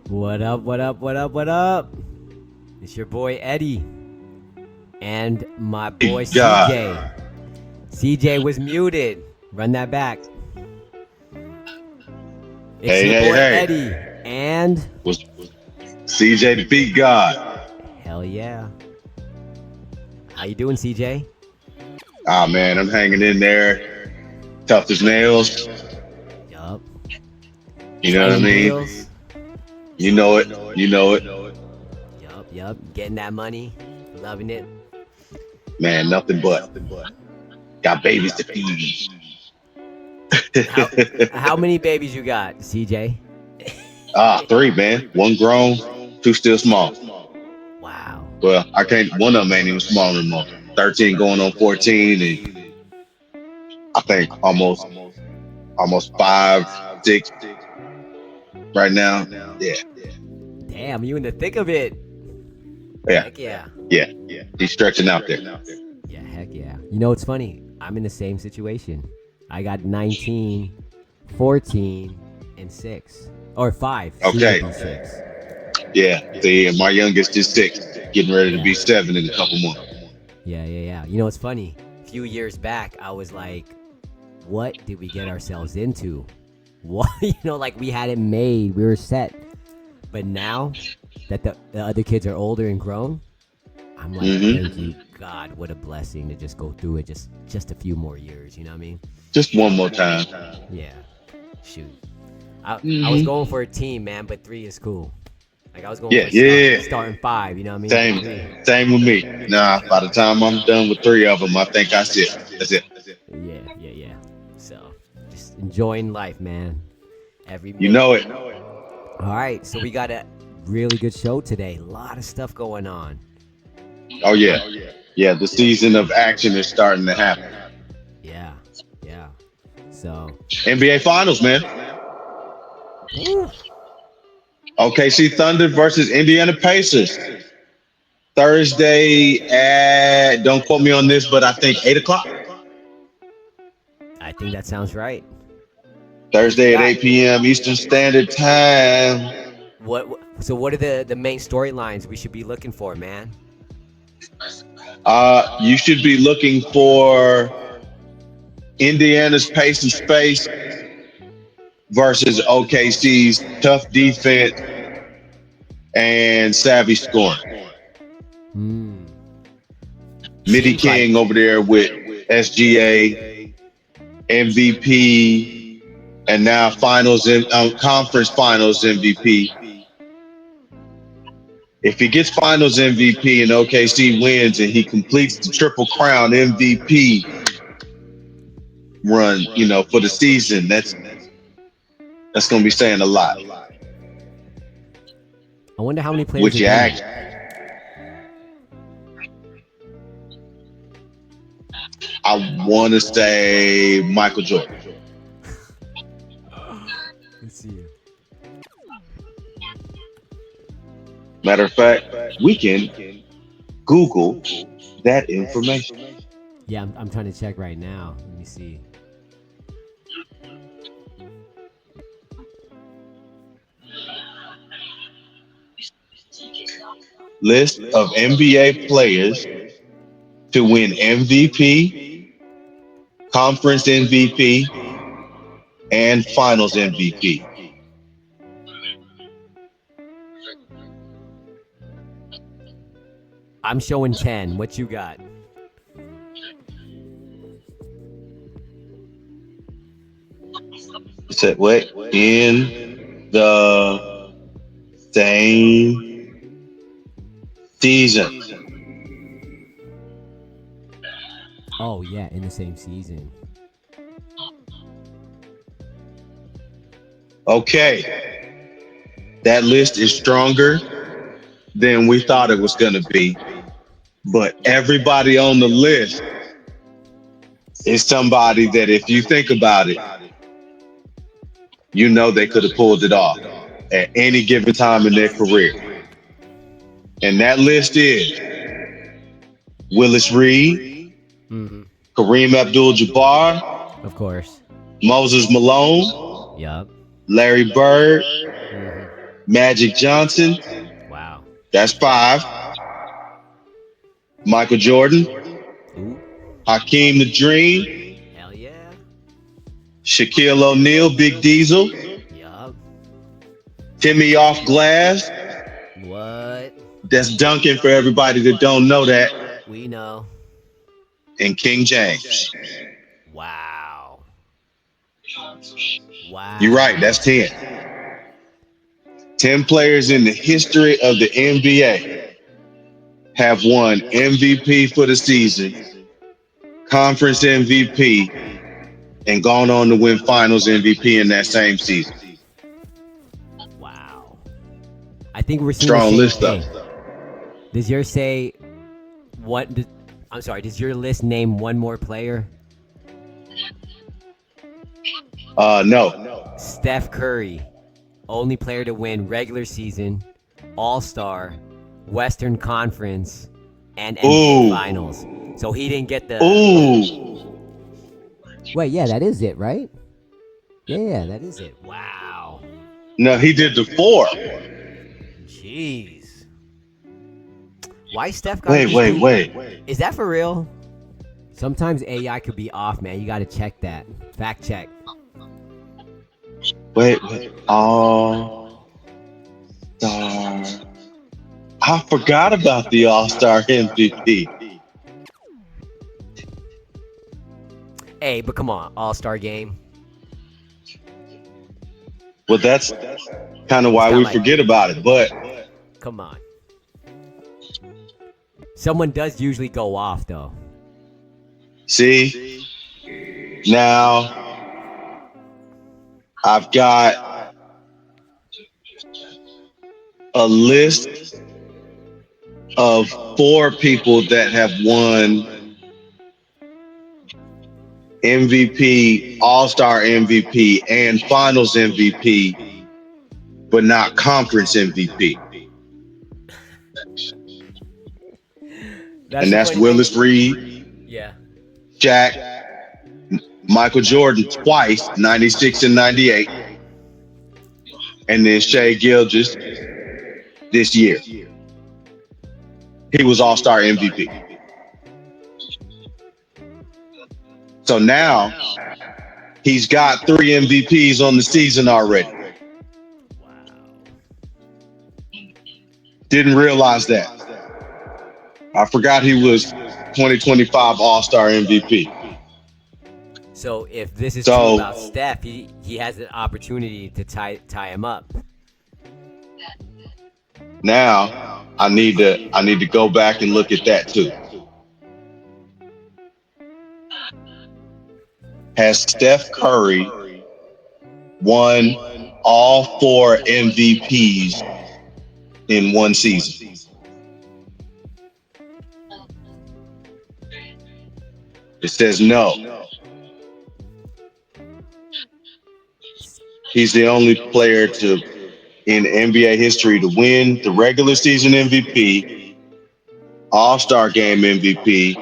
What up, what up, what up, what up? It's your boy Eddie and my boy God. CJ. CJ was muted. Run that back. It's Hey, your hey, boy hey. Eddie and Was CJ the beat God? hell yeah. How you doing, CJ? Ah, man, I'm hanging in there. Tough as nails. Yup. You know what I Paying mean? bills. You know it. You know it. Yup. Getting that money. Loving it. Man, nothing but. Got babies to feed. How how many babies you got, CJ? Three, man. One grown, two still small. Wow. Well, I can't. One of them ain't even small anymore. 13 going on 14, and I think almost 5, 6 right now. Yeah, Damn, you in the thick of it. yeah, Heck yeah. yeah. He's stretching out there. Yeah, heck yeah. You know, it's funny. I'm in the same situation. I got 19, 14, and 6. Or 5. Soon to Okay. be 6. Yeah. See, and my youngest is 6, getting ready to Yeah. be 7 in a couple months. Yeah. You know, it's funny. A few years back, I was like, what did we get ourselves into? What? Like we had it made. We were set. But now that the other kids are older and grown, I'm like, thank Hmm. you, God. What a blessing to just go through it just a few more years. You know what I mean? Just one more time. Yeah. Shoot. I was Hmm. going for a team, man, but 3 is cool. Like I was going Yeah, for yeah. starting 5, you know what I mean? But Same, 3. same with me. Nah, by the time I'm done with 3 of them, I think that's it. That's it. Yeah. So, just enjoying life, man. Every You minute. know it. All right, so we got a really good show today. A lot of stuff going on. Oh yeah, I'm yeah. The season of action is starting to happen. Yeah. Yeah. So, NBA Finals, man. woo, OKC Thunder versus Indiana Pacers. Thursday at, don't quote me on this, but I think 8 o'clock. I think that sounds right. Who you Thursday at got? 8 p.m. Eastern Standard Time. So what are the main storylines we should be looking for, man? You should be looking for Indiana's pace and space versus OKC's tough defense and savvy scoring. Hmm. Midi Seems like King over there with SGA, MVP, and now conference finals MVP. If he gets finals MVP and OKC wins and he completes the triple crown MVP run, for the season, that's going to be saying a lot. I wonder how many players Would have you done ask? that. I want to say Michael Jordan. Let's see. Matter of fact, we can Google that information. Yeah, I'm trying to check right now. Let me see. List of NBA players to win MVP, conference MVP, and finals MVP. I'm showing 10. What you got? Said what? In the same season. Oh yeah, in the same season. Okay. That list is stronger than we thought it was going to be. But everybody on the list is somebody that, if you think about it, they could have pulled it off at any given time in their career. And that list is Willis Reed, Mm-hmm. Kareem Abdul-Jabbar, Of course. Moses Malone, Yup. Larry Bird, Mm-hmm. Magic Johnson, Wow. that's five. Michael Jordan, Ooh. Hakeem the Dream, Hell yeah. Shaquille O'Neal, Big Diesel, Yup. Timmy Off Glass, What? that's Duncan for everybody that don't know that, We know. and King James. Wow. You're right, Wow. that's 10. 10 players in the history of the NBA have won MVP for the season, conference MVP, and gone on to win finals MVP in that same season. Wow. I think we're seeing the Strong same list though. thing. Does yours say what? I'm sorry. Does your list name one more player? No. Steph Curry, only player to win regular season, All Star, Western Conference, and NBA Ooh. Finals. So he didn't get the. Ooh. Wait, yeah, that is it, right? Yeah, that is it. Wow. No, he did the four. Jeez. Why Steph got to Wait, just wait, do? wait. Is that for real? Sometimes AI could be off, man. You got to check that. Fact check. Wait. All-Star. I forgot about the All-Star MVP. Hey, but come on, All Star game. Well, that's kind of It's why kind we of like, forget about it. But come on. Someone does usually go off though. see, now I've got a list of four people that have won MVP, All-Star MVP, and Finals MVP, but not Conference MVP. That's And the that's funny thing. Willis Reed, Yeah. Shaq, Michael Jordan twice, 96 and 98, and then Shea Gilgeous this year. He was All-Star MVP. So now he's got three MVPs on the season already. Wow. Didn't realize that. I forgot he was 2025 All-Star MVP. So if this is true about So Steph, he has an opportunity to tie him up. now I need to go back and look at that too. Has Steph Curry won all four MVPs in one season? It says no. He's the only player to in NBA history to win the regular season MVP, All-Star Game MVP,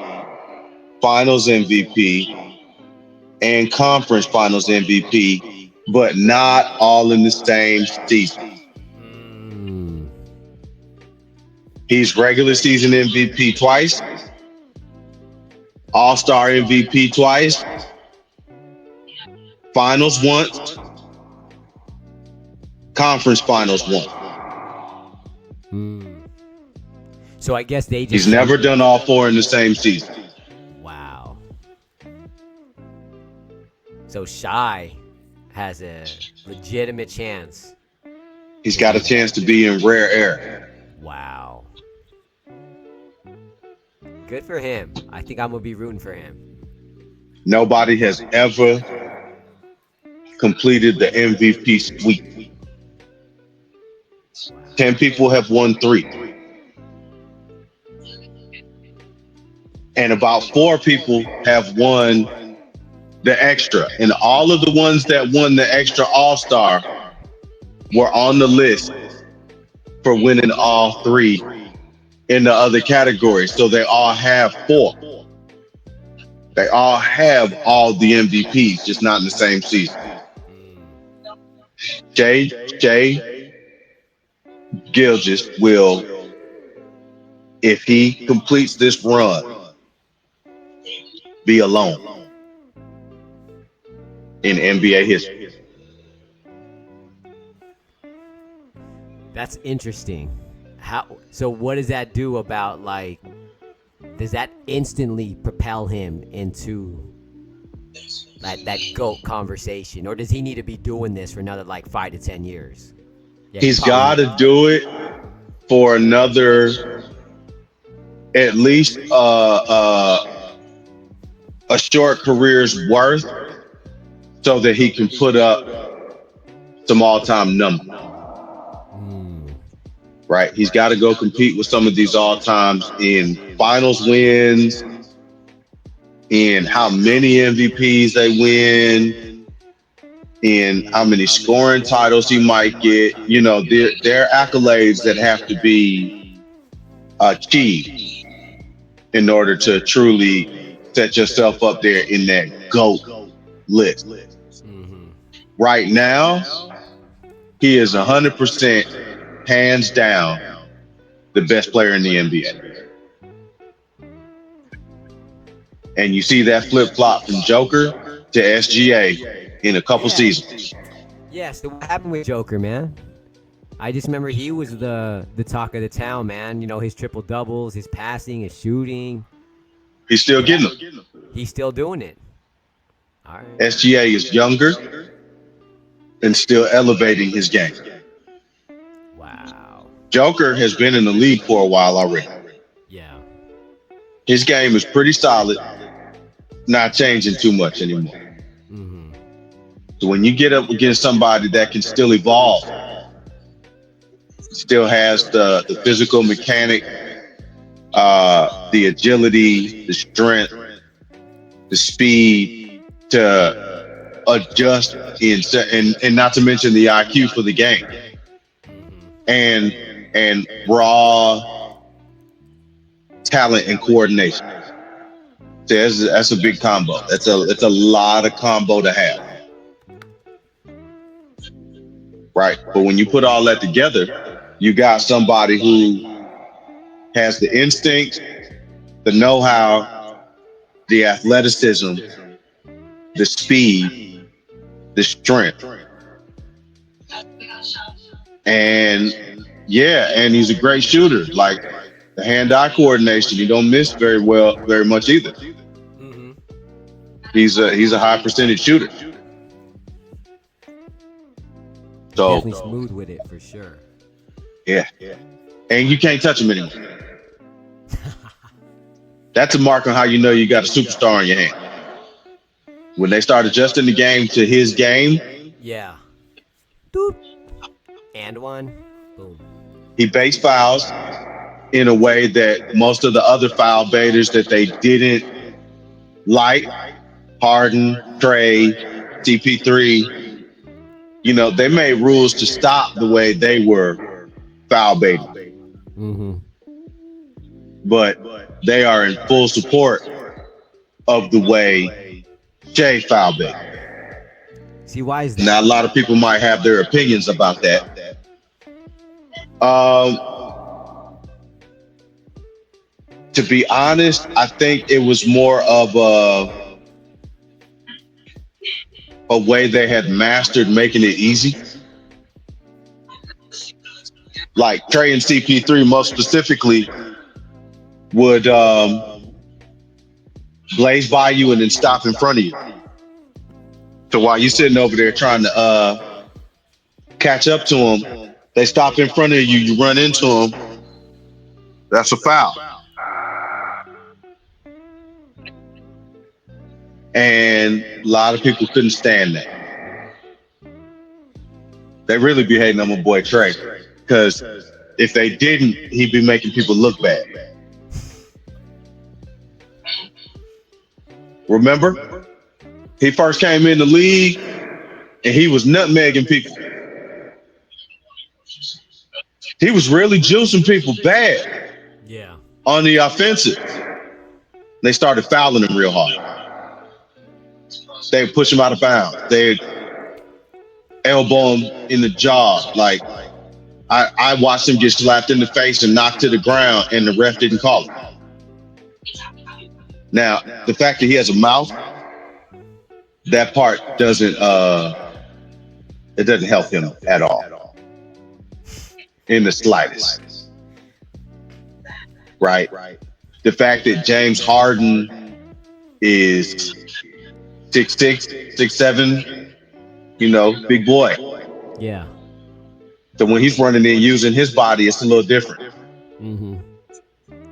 Finals MVP, and Conference Finals MVP, but not all in the same season. Mm. He's regular season MVP twice, All-Star MVP twice, Finals once, Conference Finals once. Mm. So I guess they He's just never jumped. done all four in the same season. Wow. So Shy has a legitimate chance He's to got a do chance that. to be in rare air. Wow. Good for him. I think I'm gonna be rooting for him. Nobody has ever completed the MVP sweep. Wow. 10 people have won three. And about four people have won the extra. And all of the ones that won the extra All-Star were on the list for winning all three in the other categories. So they all have four. They all have all the MVPs, just not in the same season. Mm. Jay Gilgis will, if he completes this run, be alone in NBA history. That's interesting. How? So what does that do about like? Does that instantly propel him into that GOAT conversation, or does he need to be doing this for another like 5 to 10 years? Yeah, he He's probably. got to do it for another, at least a short career's worth, so that he can put up some all-time numbers. Mm, Right? He's got to go compete with some of these all-times in finals wins, in how many MVPs they win, in how many scoring titles he might get. You know, there are accolades that have to be achieved in order to truly set yourself up there in that GOAT list. hmm. Right now, he is 100% hands down the best player in the NBA. And you see that flip flop from Joker to SGA in a couple Yeah. seasons. Yeah. So what happened with Joker, man? I just remember he was the talk of the town, man. You know, his triple doubles, his passing, his shooting. He's still But getting them. he's still doing it. All right. SGA is younger and still elevating his game. Wow. Joker has been in the league for a while already. Yeah. His game is pretty solid, not changing too much anymore. Mm-hmm. So when you get up against somebody that can still evolve, still has the physical mechanic, the agility, the strength, the speed to adjust and not to mention the IQ for the game Mm-hmm. and raw talent and coordination. So that's a big combo. It's a lot of combo to have, right? But when you put all that together, you got somebody who has the instinct, the know-how, the athleticism, the speed, the strength, and yeah, and he's a great shooter. Like the hand-eye coordination, he don't miss very much either. Mm-hmm. He's a high percentage shooter. He's So definitely smooth with it for sure. yeah, and you can't touch him anymore. That's a mark on how you know you got a superstar in your hand. When they start adjusting the game to his game, Yeah. Doop. And one. Boom. he base fouls in a way that most of the other foul baiters that they didn't like, Harden, Trey, CP3, you know, they made rules to stop the way they were foul baiting. Mm-hmm. But they are in full support of the way Shea foul bait. See, why is Now, a that? lot of people might have their opinions about that. Um, to be honest, I think it was more of a way they had mastered making it easy. Like Trey and CP3, most specifically, would blaze by you and then stop in front of you. So while you're sitting over there trying to catch up to them, they stop in front of you, you run into them. That's a foul. And a lot of people couldn't stand that. They really be hating on my boy Trey, because if they didn't, he'd be making people look bad. Remember? He first came in the league and he was nutmegging people. He was really juicing people bad Yeah. on the offensive. They started fouling him real hard. They would push him out of bounds. They'd elbow him in the jaw. Like, I watched him get slapped in the face and knocked to the ground, and the ref didn't call it. Now, the fact that he has a mouth, that part doesn't it doesn't help him at all in the slightest, right? The fact that James Harden is 6'6", 6'7", big boy. Yeah. So when he's running in using his body, it's a little different. Mm-hmm.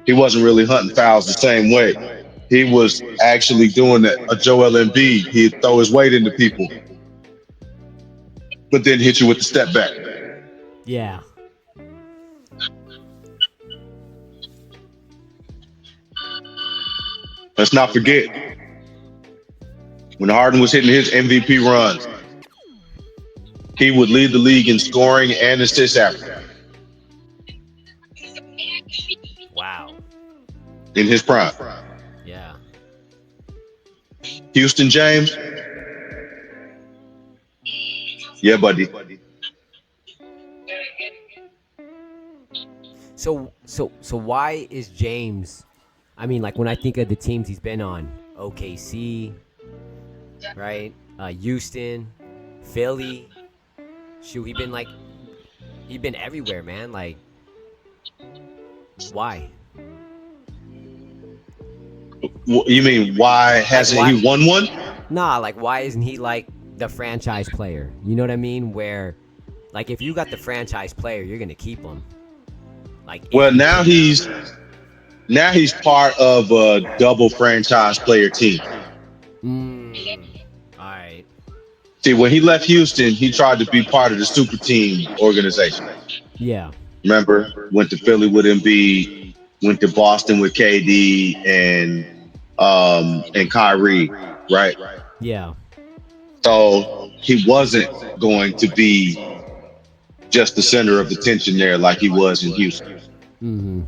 He wasn't really hunting fouls the same way. He was actually doing a Joel Embiid. He'd throw his weight into people, but then hit you with the step back. Yeah. Let's not forget when Harden was hitting his MVP runs, he would lead the league in scoring and assist average Wow. in his prime. Yeah. Houston James, yeah, buddy. So why is James? I mean, like when I think of the teams he's been on, OKC, right? Houston, Philly. Shoot, he been everywhere, man. Like, why? You mean why Like hasn't why? he won one? Nah, like why isn't he like the franchise player? You know what I mean? Where, like, if you got the franchise player, you're gonna keep him. Like, Well, now he's part of a double franchise player team. All right. See, when he left Houston, he tried to be part of the super team organization. Yeah. Remember, went to Philly with Embiid, went to Boston with KD and Kyrie, right? Yeah. So he wasn't going to be just the center of attention there like he was in Houston. Mm-hmm.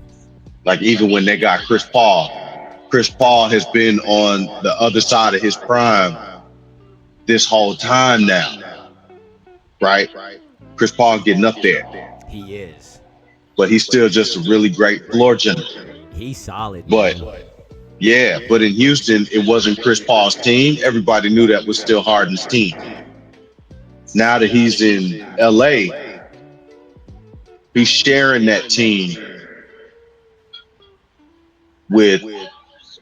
Like even when they got Chris Paul has been on the other side of his prime this whole time now, right? Chris Paul getting up there, He is. but he's still just a really great floor general. He's solid, But man. yeah, but in Houston, it wasn't Chris Paul's team. Everybody knew that was still Harden's team. Now that he's in LA, he's sharing that team with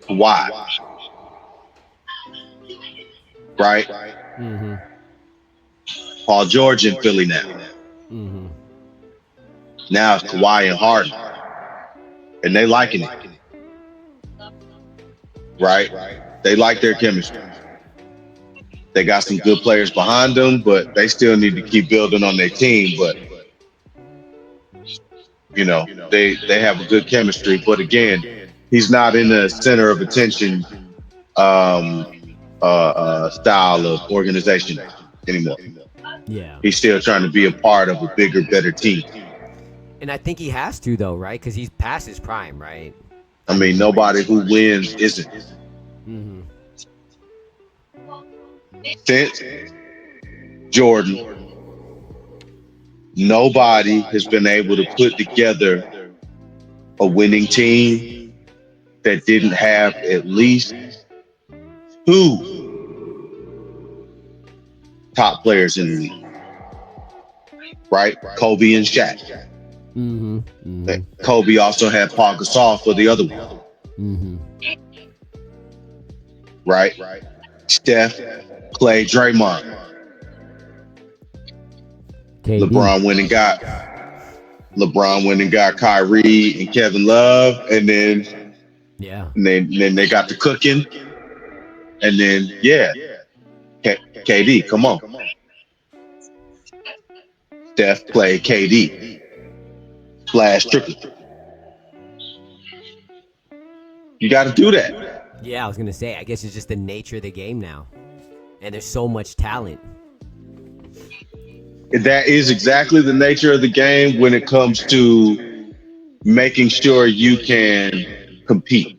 Kawhi, right? Mm-hmm. Paul George in Philly now. Mm-hmm. Now it's Kawhi and Harden, and they liking it, right? They like their chemistry. They got some good players behind them, but they still need to keep building on their team. But they have a good chemistry. But again, he's not in the center of attention style of organization anymore. Yeah. He's still trying to be a part of a bigger, better team. And I think he has to though, right? Because he's past his prime, right? I mean, nobody who wins isn't. Mm-hmm. Since Jordan, nobody has been able to put together a winning team that didn't have at least two top players in the league, right? Kobe and Shaq. Mm-hmm. Mm-hmm. Kobe also had Paul Gasol for the other one, Mm-hmm. right? Steph, Clay, Draymond. KD. LeBron went and got Kyrie and Kevin Love, and then Yeah. they got the cooking, and then KD, come on, Steph, Clay, KD, Flash triple. You got to do that. Yeah, I was gonna say. I guess it's just the nature of the game now, and there's so much talent. That is exactly the nature of the game when it comes to making sure you can compete.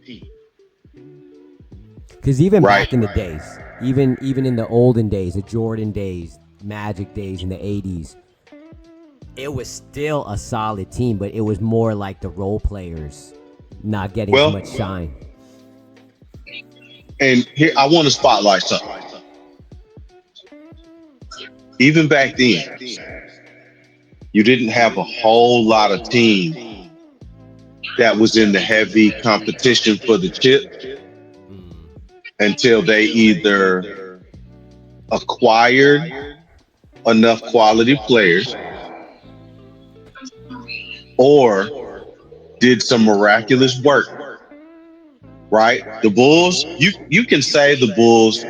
Because even Right. back in the days, even in the olden days, the Jordan days, Magic days in the '80s, it was still a solid team, but it was more like the role players not getting as Well, much shine. and here I want to spotlight something. Even back then, you didn't have a whole lot of team that was in the heavy competition for the chip Mm, until they either acquired enough quality players or did some miraculous work, right? The Bulls, you can say the Bulls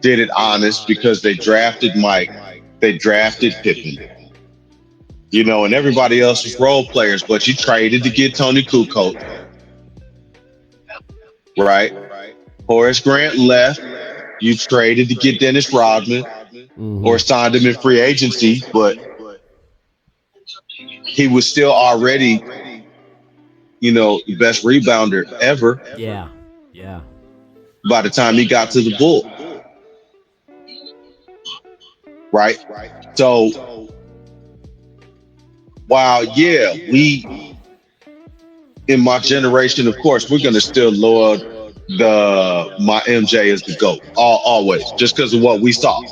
did it honest because they drafted Mike, they drafted Pippen, and everybody else was role players, but you traded to get Tony Kukoc, right? Horace Grant left, you traded to get Dennis Rodman or hmm signed him in free agency, but he was still already, the best rebounder ever Yeah, yeah, by the time he got to the Bull, right? So while in my generation, of course, we're gonna still laud my MJ as the GOAT, always, just because of what we saw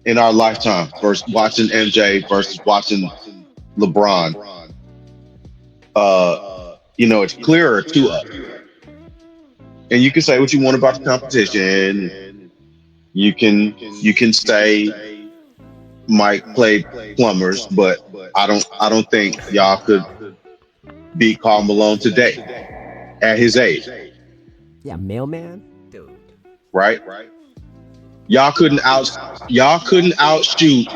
in our lifetime versus watching MJ versus watching LeBron. Uh, it's clearer to us. And you can say what you want about the competition. You can say Mike played plumbers, but I don't think y'all could beat Karl Malone today at his age, yeah. Mailman, dude. right? Y'all couldn't outshoot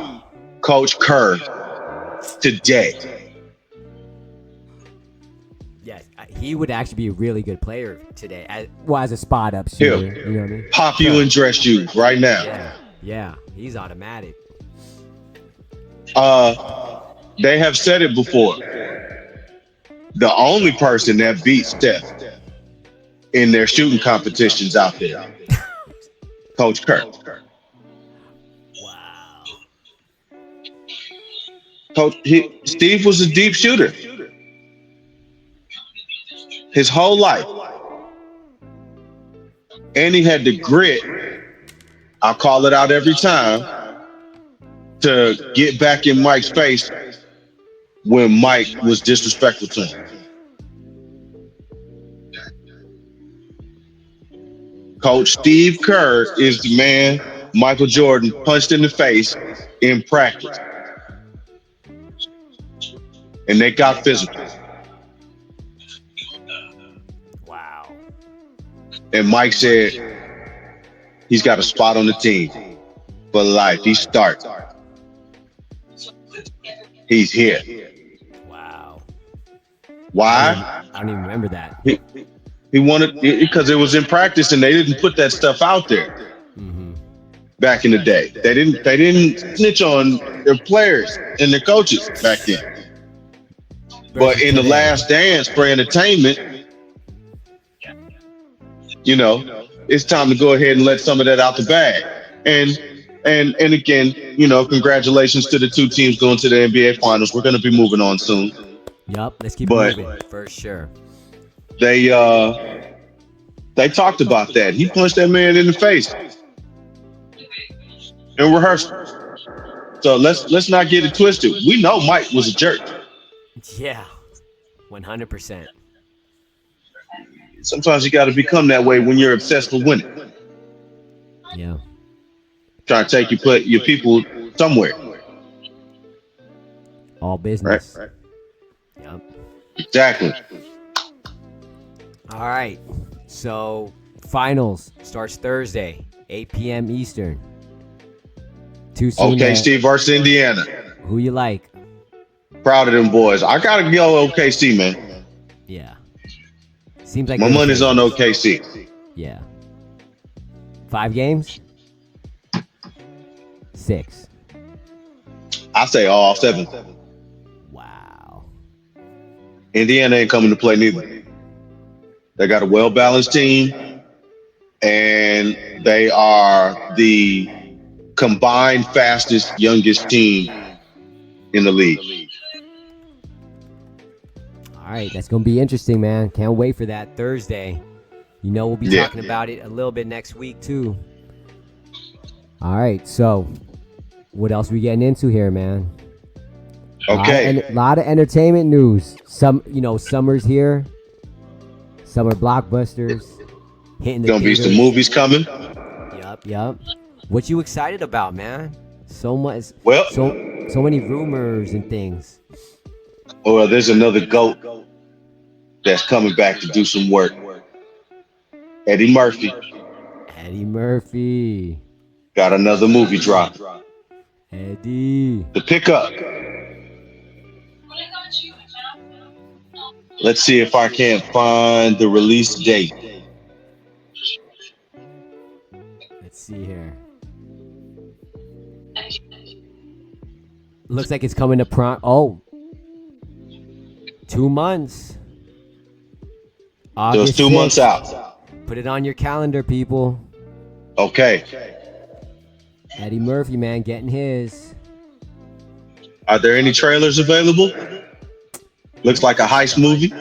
Coach Kerr today. Yes, he would actually be a really good player today. As a spot up He'll shooter, you know what I mean? pop you Sure. in dress shoes right now. Yeah, yeah. He's automatic. They have said it before. The only person that beat Steph in their shooting competitions out there, Coach Kerr. Wow. Steve was a deep shooter his whole life, and he had the grit. I call it out every time to get back in Mike's face when Mike was disrespectful to him. Coach Steve Kerr is the man Michael Jordan punched in the face in practice, and they got physical. Wow. And Mike said he's got a spot on the team for life. He starts. He's here. Wow. Why? I don't even remember that. He wanted because it was in practice, and they didn't put that stuff out there Mm-hmm. back in the day. They didn't snitch on their players and their coaches back then. But Versus in the today. last dance for entertainment, it's time to go ahead and let some of that out the bag. And again, congratulations to the two teams going to the NBA Finals. We're going to be moving on soon, Yup. Let's keep it but moving for sure. they talked about that. He punched that man in the face in rehearsal. So let's not get it twisted. We know Mike was a jerk. Yeah. 100%. Sometimes you got to become that way when you're obsessed with winning, Yeah. trying to put your people somewhere, All right? business. Yup. Exactly. All right. So finals starts Thursday, 8 p.m. Eastern. Too soon. OKC versus Indiana. Who you like? Proud of them boys. I gotta go OKC, man. Yeah. Seems like My they're the money's on favorites. OKC. Yeah. 5 games? 6. I say all 7. Wow. Indiana ain't coming to play neither. They got a well-balanced team, and they are the combined fastest, youngest team in the league. All right, that's gonna be interesting, man. Can't wait for that Thursday. You know, we'll be Yeah. talking about it a little bit next week too. All right, so what else we getting into here, man? Okay. Lot of entertainment news. Summer's here. Summer blockbusters hitting the Gonna be some theaters. movies coming. Yup. What you excited about, man? So much, Well, so many rumors and things. well, there's another GOAT that's coming back to do some work. Eddie Murphy Eddie Murphy. got another movie drop. Eddie. The Pickup. Let's see if I can't find the release date. Let's see here. Looks like it's coming to prime. Oh, 2 months. So it's August 2 months 6th. out. Put it on your calendar, people. Okay. Eddie Murphy, man, getting his. Are there any trailers available? Looks like a heist movie.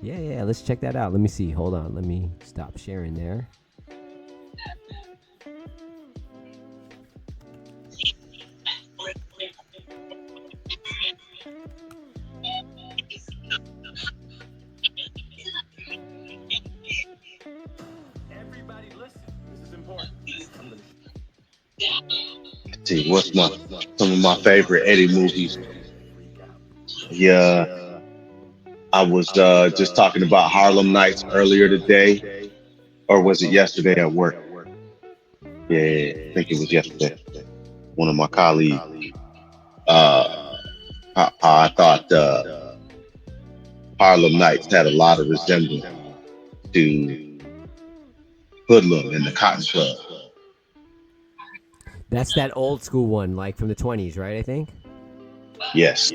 Yeah. Let's check that out. Let me see. Hold on. Let me stop sharing there. Everybody listen. This is important. Let's see, what's some of my favorite Eddie movies? Yeah, I was just talking about Harlem Nights earlier today, or was it yesterday at work? Yeah, I think it was yesterday. One of my colleagues. I thought Harlem Nights had a lot of resemblance to Hoodlum and the Cotton Club. That's that old school one, like from the 20s, right? I think. Yes,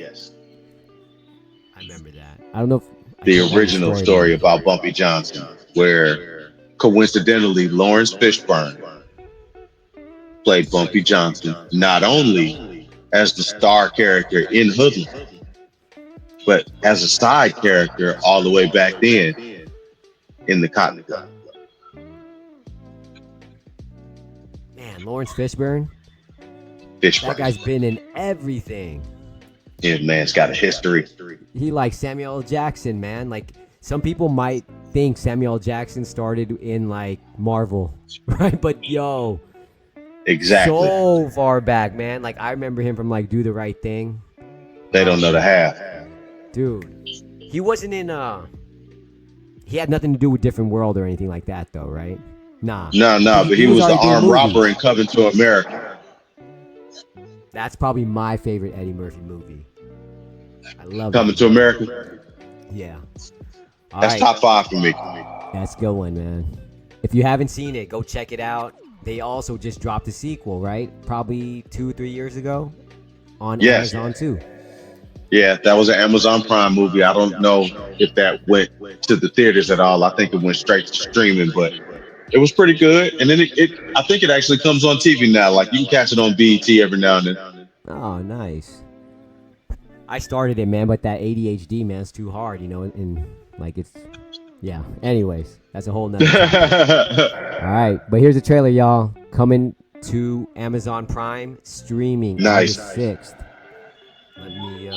I remember that. I don't know if I the can't remember original story about Bumpy Johnson, where coincidentally Lawrence Fishburne played Bumpy Johnson, not only as the star character in Hoodlum, but as a side character all the way back then in the Cotton Club. Man, Lawrence Fishburne. That guy's been in everything. Yeah, man's got a history. He like Samuel L. Jackson, man. Like some people might think Samuel L. Jackson started in like Marvel, right? But yo, Exactly. so far back, man. Like I remember him from like Do the Right Thing. They don't know the half. Dude, he wasn't in he had nothing to do with Different World or anything like that though, right? Nah. No, but he was the already doing armed movies. robber in Coming to America. That's probably my favorite Eddie Murphy movie. I love Coming to America. Yeah. All That's right. top 5 for me. That's a good one, man. If you haven't seen it, go check it out. They also just dropped a sequel, right? Probably 2-3 years ago on Amazon too. Yeah, that was an Amazon Prime movie. I don't know if that went to the theaters at all. I think it went straight to streaming, but it was pretty good. And then I think it actually comes on TV now. Like you can catch it on BET every now and then. Oh, nice. I started it, man, but that ADHD, man, it's too hard, and like it's, yeah. Anyways, that's a whole nother topic. All right, but here's a trailer, y'all. Coming to Amazon Prime, streaming Nice. August 6th. Let me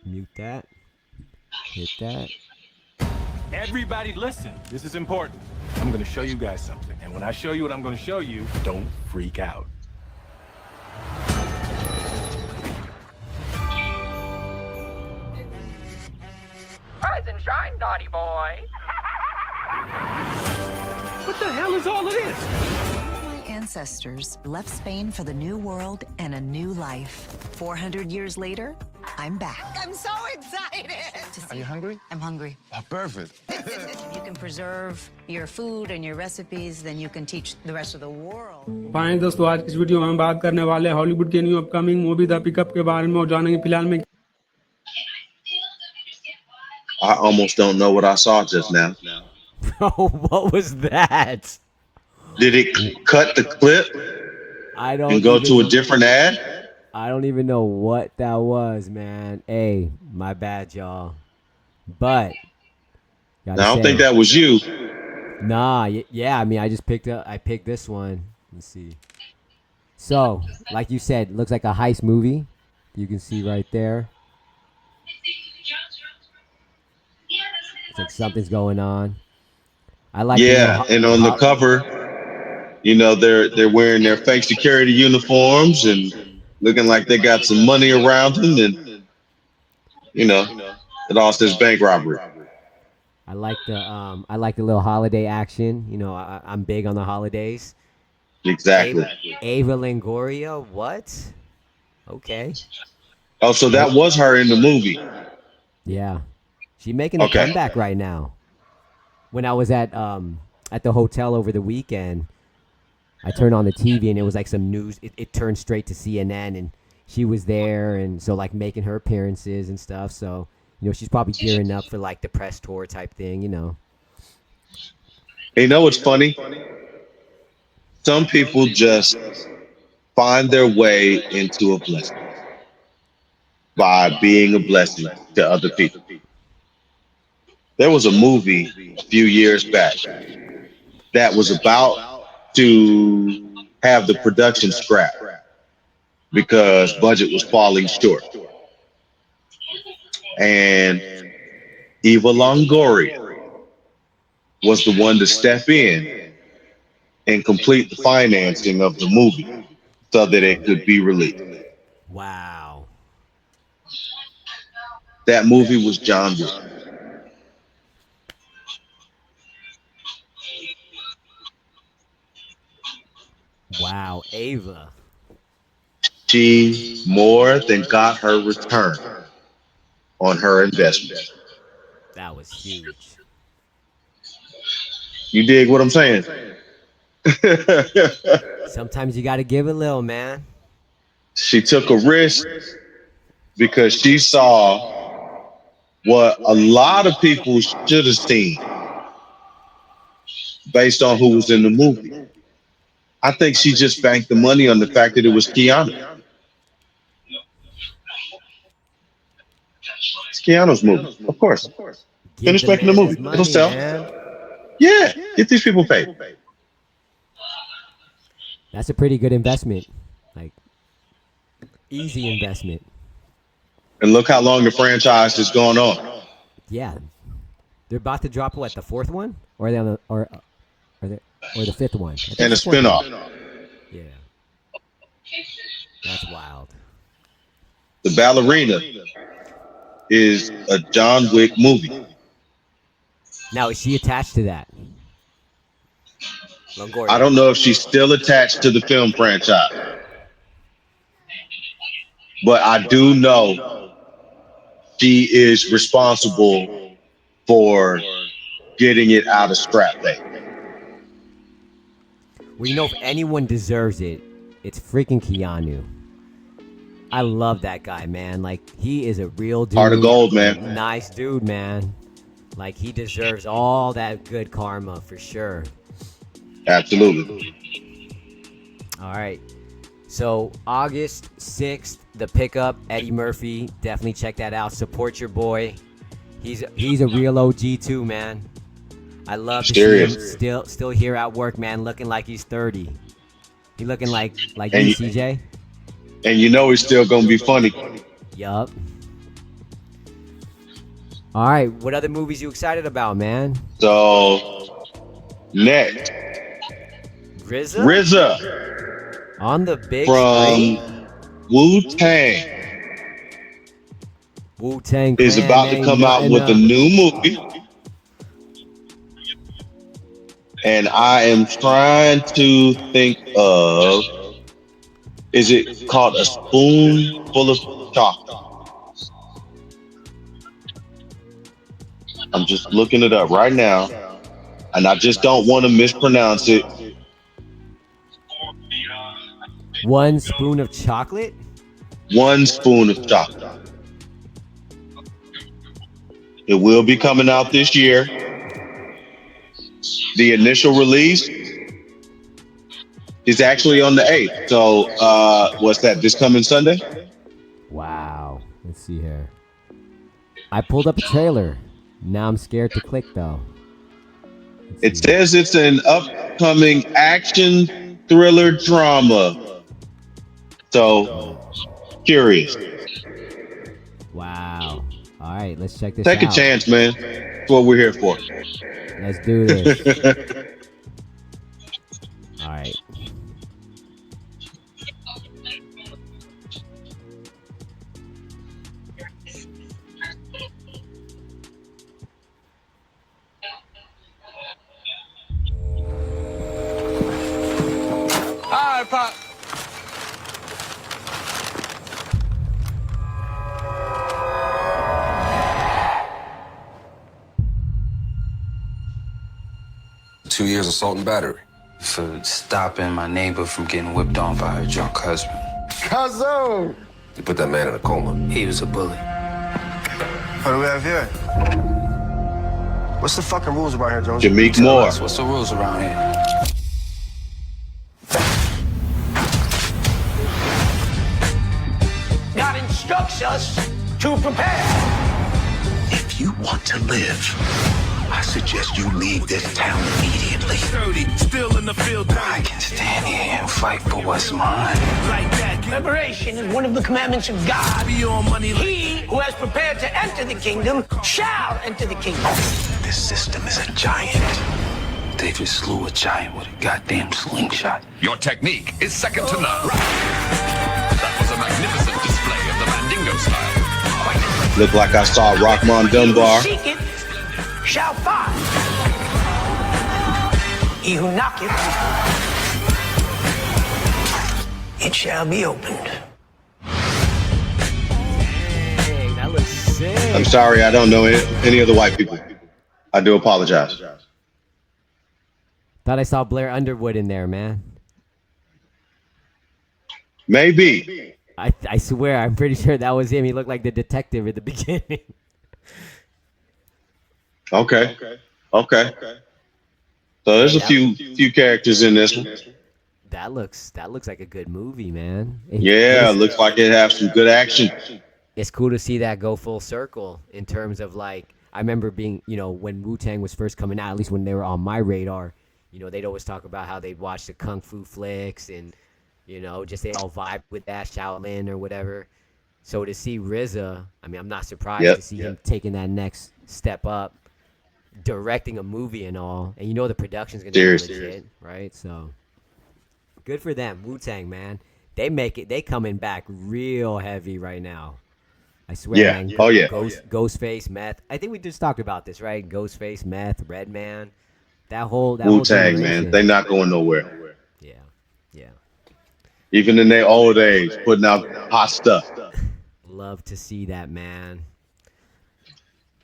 mute that. Hit that. Everybody listen. This is important. I'm going to show you guys something. And when I show you what I'm going to show you, don't freak out. Rise and shine, naughty boy. What the hell is all of this? My ancestors left Spain for the New World and a new life. 400 years later, I'm back. I'm so excited! Are you hungry? I'm hungry. Oh, perfect. If you can preserve your food and your recipes, then you can teach the rest of the world. Fine दोस्तों, आज की इस video में हम बात करने वाले हैं हॉलीवुड के new upcoming movie the pickup के बारे में और जानेंगे फिलहाल में I almost don't know what I saw just now. Oh, what was that? Did it cut the clip I don't and go to a even- different ad? I don't even know what that was, man. Hey, my bad, y'all. But gotta Now, I don't think say, that was you. nah, yeah. I mean, I picked this one. Let's see. So, like you said, looks like a heist movie. You can see right there. It's like something's going on. I like the little Yeah, and on the cover, they're wearing their fake security uniforms and looking like they got some money around them, and you know, it all says bank robbery. I like the little holiday action. I'm big on the holidays. Exactly. Ava, Ava Longoria, what? Okay. Oh, so Nope. that was her in the movie. Yeah. She making a Okay. comeback right now. When I was at the hotel over the weekend, I turned on the TV and it was like some news. It turned straight to CNN and she was there and so like making her appearances and stuff. So, she's probably gearing up for like the press tour type thing. And you know what's funny? Some people just find their way into a blessing by being a blessing to other people. There was a movie a few years back that was about to have the production scrap because budget was falling short. And Eva Longoria was the one to step in and complete the financing of the movie so that it could be released. Wow. That movie was John Wick. Wow, Ava. She more than got her return on her investment. That was huge. You dig what I'm saying? Sometimes you got to give a little, man. She took a risk because she saw what a lot of people should have seen based on who was in the movie. I think she just banked the money on the fact that it was Keanu. It's Keanu's movie, of course. Give Finish the making the man his movie. It'll money, sell. man. Yeah, get these people paid. That's a pretty good investment. Like, easy investment. And look how long the franchise has gone on. Yeah. They're about to drop what, the fourth one? Or are they on the or the or the fifth one? I think And it's a the fourth one. spinoff. Yeah. That's wild. The Ballerina is a John Wick movie. Now is she attached to that? I Longoria. don't know if she's still attached to the film franchise, but I do know she is responsible for getting it out of scrap bay. Well, if anyone deserves it, it's freaking Keanu. I love that guy, man. Like, he is a real Heart of dude. gold, Like, man. nice dude, man. Like, he deserves all that good karma for sure. Absolutely. All right. So, August 6th, the pickup, Eddie Murphy. Definitely check that out. Support your boy. He's a real OG too, man. I love to see him Serious. still here at work, man, looking like he's 30. He looking like And you, you, CJ? and you know it's still gonna be funny. Yup. All right, what other movies you excited about, man? So next, RZA RZA on the big screen. from Wu Tang Wu Tang is Clan about to ain't come out nothing with a up. new movie, and I am trying to think of. Is it called A Spoonful of Chocolate? I'm just looking it up right now, and I just don't want to mispronounce it. One spoon of chocolate. One spoon of chocolate. It will be coming out this year. The initial release He's actually on the 8th. So what's that? This coming Sunday? Wow. Let's see here. I pulled up a trailer. Now I'm scared to click though. It says it's an upcoming action thriller drama. So curious. Wow. All right, let's check this Take a out. chance, man. That's what we're here for. Let's do this. All right. Hi, Pop. Two years assault and battery. For stopping my neighbor from getting whipped on by her drunk husband. Cuzzo! You put that man in a coma. He was a bully. What do we have here? What's the fucking rules around here, Jones? Jameek Tell Moore. us, what's the rules around here? God instructs us to prepare. If you want to live, I suggest you leave this town immediately. 30, still in the field. I can stand here and fight for what's mine. Like that. Preparation is one of the commandments of God. Be on money. He who has prepared to enter the kingdom shall enter the kingdom. This system is a giant. They just slew a giant with a goddamn slingshot. Your technique is second to none. That was a magnificent display of the Mandingo style. Looked like I saw Rockmon Dunbar. He who seeketh shall find. He who knocketh, it shall be opened. Dang, that looks sick. I'm sorry, I don't know any of the white people. I do apologize. Thought I saw Blair Underwood in there, man. Maybe. I swear, I'm pretty sure that was him. He looked like the detective at the beginning. Okay. So there's a few characters in this one. That looks like a good movie, man. Yeah, looks like it has some good action. It's cool to see that go full circle in terms of like, I remember being, when Wu-Tang was first coming out, at least when they were on my radar, they'd always talk about how they'd watch the Kung Fu flicks and, just they all vibe with that, Shaolin or whatever. So to see RZA, I mean, I'm not surprised to see him taking that next step up, directing a movie and all. And the production's going to be legit, right? So good for them. Wu-Tang, man. They coming back real heavy right now. I swear, man. Ghostface, Meth. I think we just talked about this, right? Ghostface, Meth, Redman. That whole Wu-Tang, man. They not going nowhere. Yeah. Even in their old age, putting out hot stuff. Love to see that, man.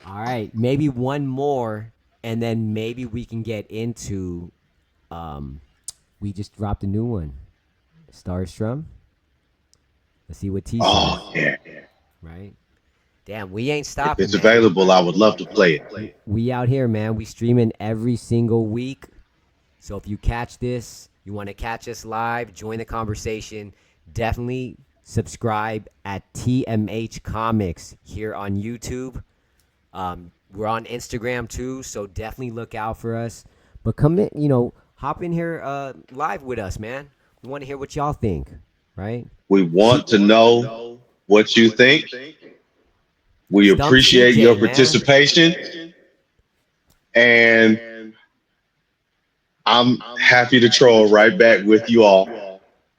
All right, maybe one more, and then maybe we can get into. We just dropped a new one, Starstrom. Let's see what T says. Oh yeah. Right. Damn, we ain't stopping. If it's available, I would love to play it. We out here, man. We streaming every single week. So if you catch this, you want to catch us live, join the conversation, definitely subscribe at TMH Comics here on YouTube. We're on Instagram too, so definitely look out for us. But come in, hop in here live with us, man. We want to hear what y'all think, right? We want to know what you think. We Stump appreciate CJ, your man. participation. And I'm happy to troll right back with you all.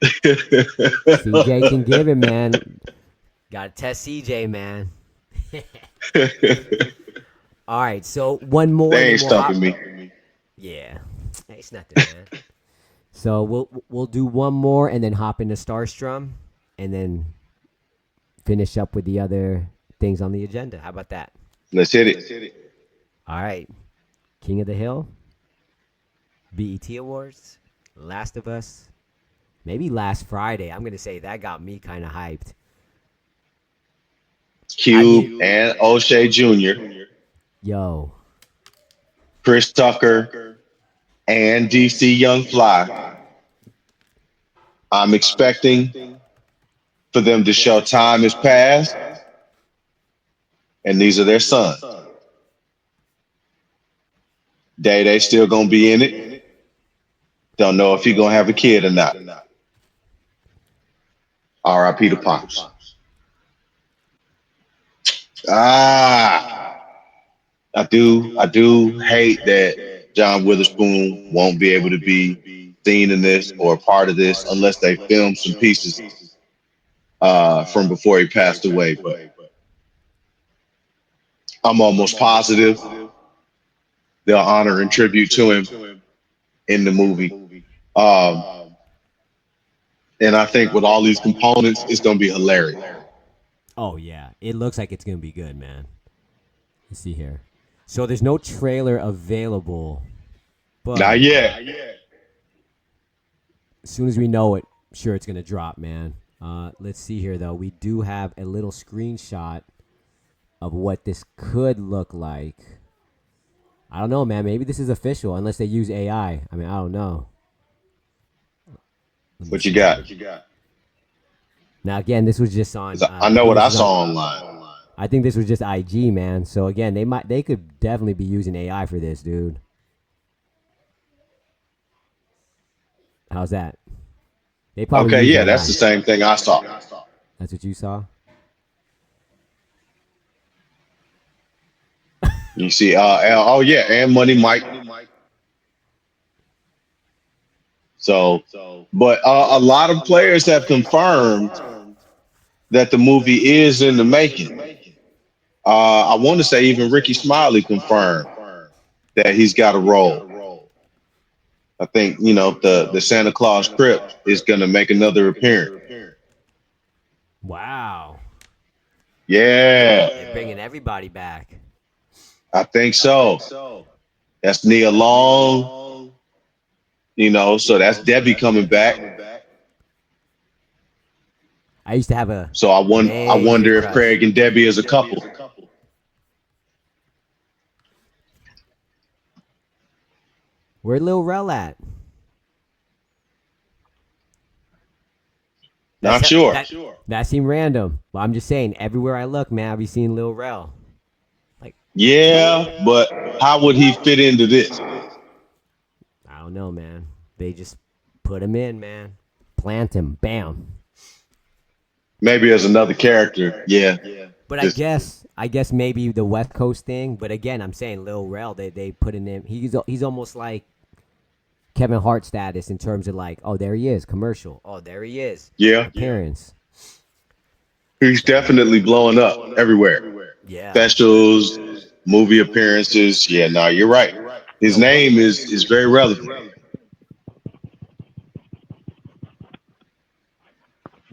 CJ can give it, man. Gotta test CJ, man. All right, so one more. They ain't stumping me. Yeah, it's nothing, man. So we'll do one more and then hop into Starstrom and then finish up with the other things on the agenda. How about that? Let's hit it. All right, King of the Hill, BET Awards, Last of Us, maybe last Friday. I'm gonna say that got me kind of hyped. Cube and O'Shea Jr. Yo, Chris Tucker and DC Young Fly. I'm expecting for them to show time has passed, and these are their sons. Day still gonna be in it. Don't know if he gonna have a kid or not. R.I.P. to Pops. I do hate that John Witherspoon won't be able to be seen in this or a part of this unless they film some pieces from before he passed away. But I'm almost positive they'll honor and tribute to him in the movie. Um, and I think with all these components, it's gonna be hilarious. Oh yeah, it looks like it's gonna be good, man. Let's see here. So there's no trailer available, Not but yet. as soon as we know it, sure it's gonna drop, man. Let's see here though. We do have a little screenshot of what this could look like. I don't know, man. Maybe this is official, unless they use AI. I mean, I don't know. What you got? Now again, this was just on. I know what this I is saw online. I think this was just IG, man. So again, they could definitely be using AI for this, dude. How's that? They probably Okay, use yeah, AI. that's the same thing I saw. That's what you saw? You see, oh yeah, and Money Mike. So, but a lot of players have confirmed that the movie is in the making. I want to say even Ricky Smiley confirmed that he's got a role. I think the Santa Claus Crypt is going to make another appearance. Wow. Yeah, They're bringing everybody back. I think so. That's Nia Long. So that's Debbie coming back. I used to have a So I major wonder if crush. Craig and Debbie is a couple. Where Lil Rel at? Not sure. That seemed random. But I'm just saying, everywhere I look, man, I be seeing Lil Rel. Yeah, but how would he fit into this? I don't know, man. They just put him in, man. Plant him. Bam. Maybe as another character. Yeah. But I guess maybe the West Coast thing. But again, I'm saying Lil Rel, they put in him. He's almost like Kevin Hart status in terms of like, oh, there he is, commercial. Oh, there he is. Yeah. Appearance. He's definitely blowing up everywhere. Yeah. Specials, movie appearances. Yeah, no, you're right. His name is very relevant.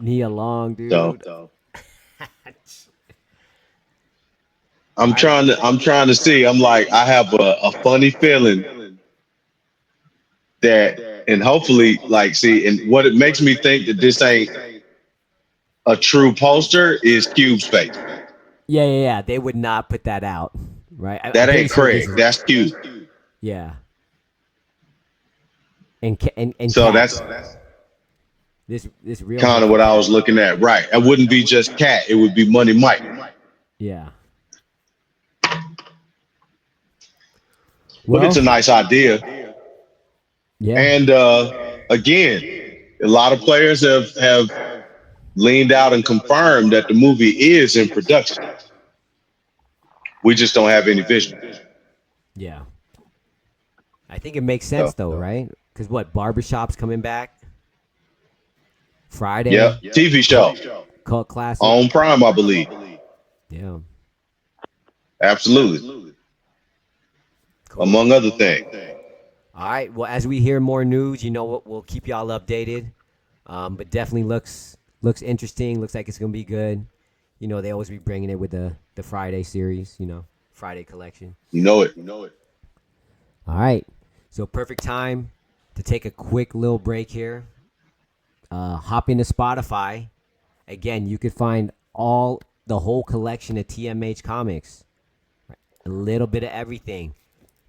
Nia Long, dude. So I'm trying to see. I'm like, I have a funny feeling that, and hopefully, like, see, and what it makes me think that this ain't a true poster is Cube Space. Yeah. They would not put that out, right? That ain't Craig. That's Cube. Yeah. And So Cat. that's this real kind of what I was looking at. Right. It wouldn't be just Cat. It would be Money Mike. Yeah. But it's a nice idea. Yeah. And again, a lot of players have leaned out and confirmed that the movie is in production. We just don't have any vision. Yeah. I think it makes sense though, right? Because what, Barbershop's coming back Friday? Yeah, TV show. Cult classic. On Prime, I believe. Yeah. Absolutely. Cool. Among other things. All right. Well, as we hear more news, we'll keep y'all updated. But definitely looks interesting. Looks like it's gonna be good. They always be bringing it with the Friday series. Friday collection. You know it. All right. So perfect time to take a quick little break here. Hop into Spotify. Again, you could find the whole collection of TMH comics. A little bit of everything.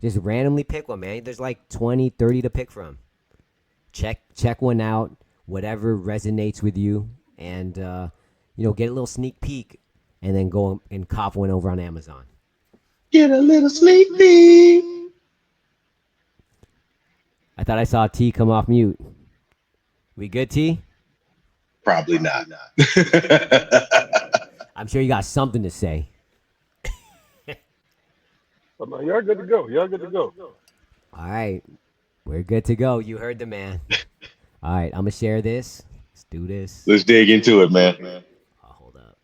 Just randomly pick one, man. There's like 20, 30 to pick from. Check one out. whatever resonates with you, and get a little sneak peek, and then go and cop one over on Amazon. Get a little sneak peek. I thought I saw T come off mute. We good, T? Probably not. I'm sure you got something to say. Y'all good to go. Y'all good to go. All right, we're good to go. You heard the man. All right, I'm gonna share this. Let's do this. Let's dig into it, man. Oh, hold up.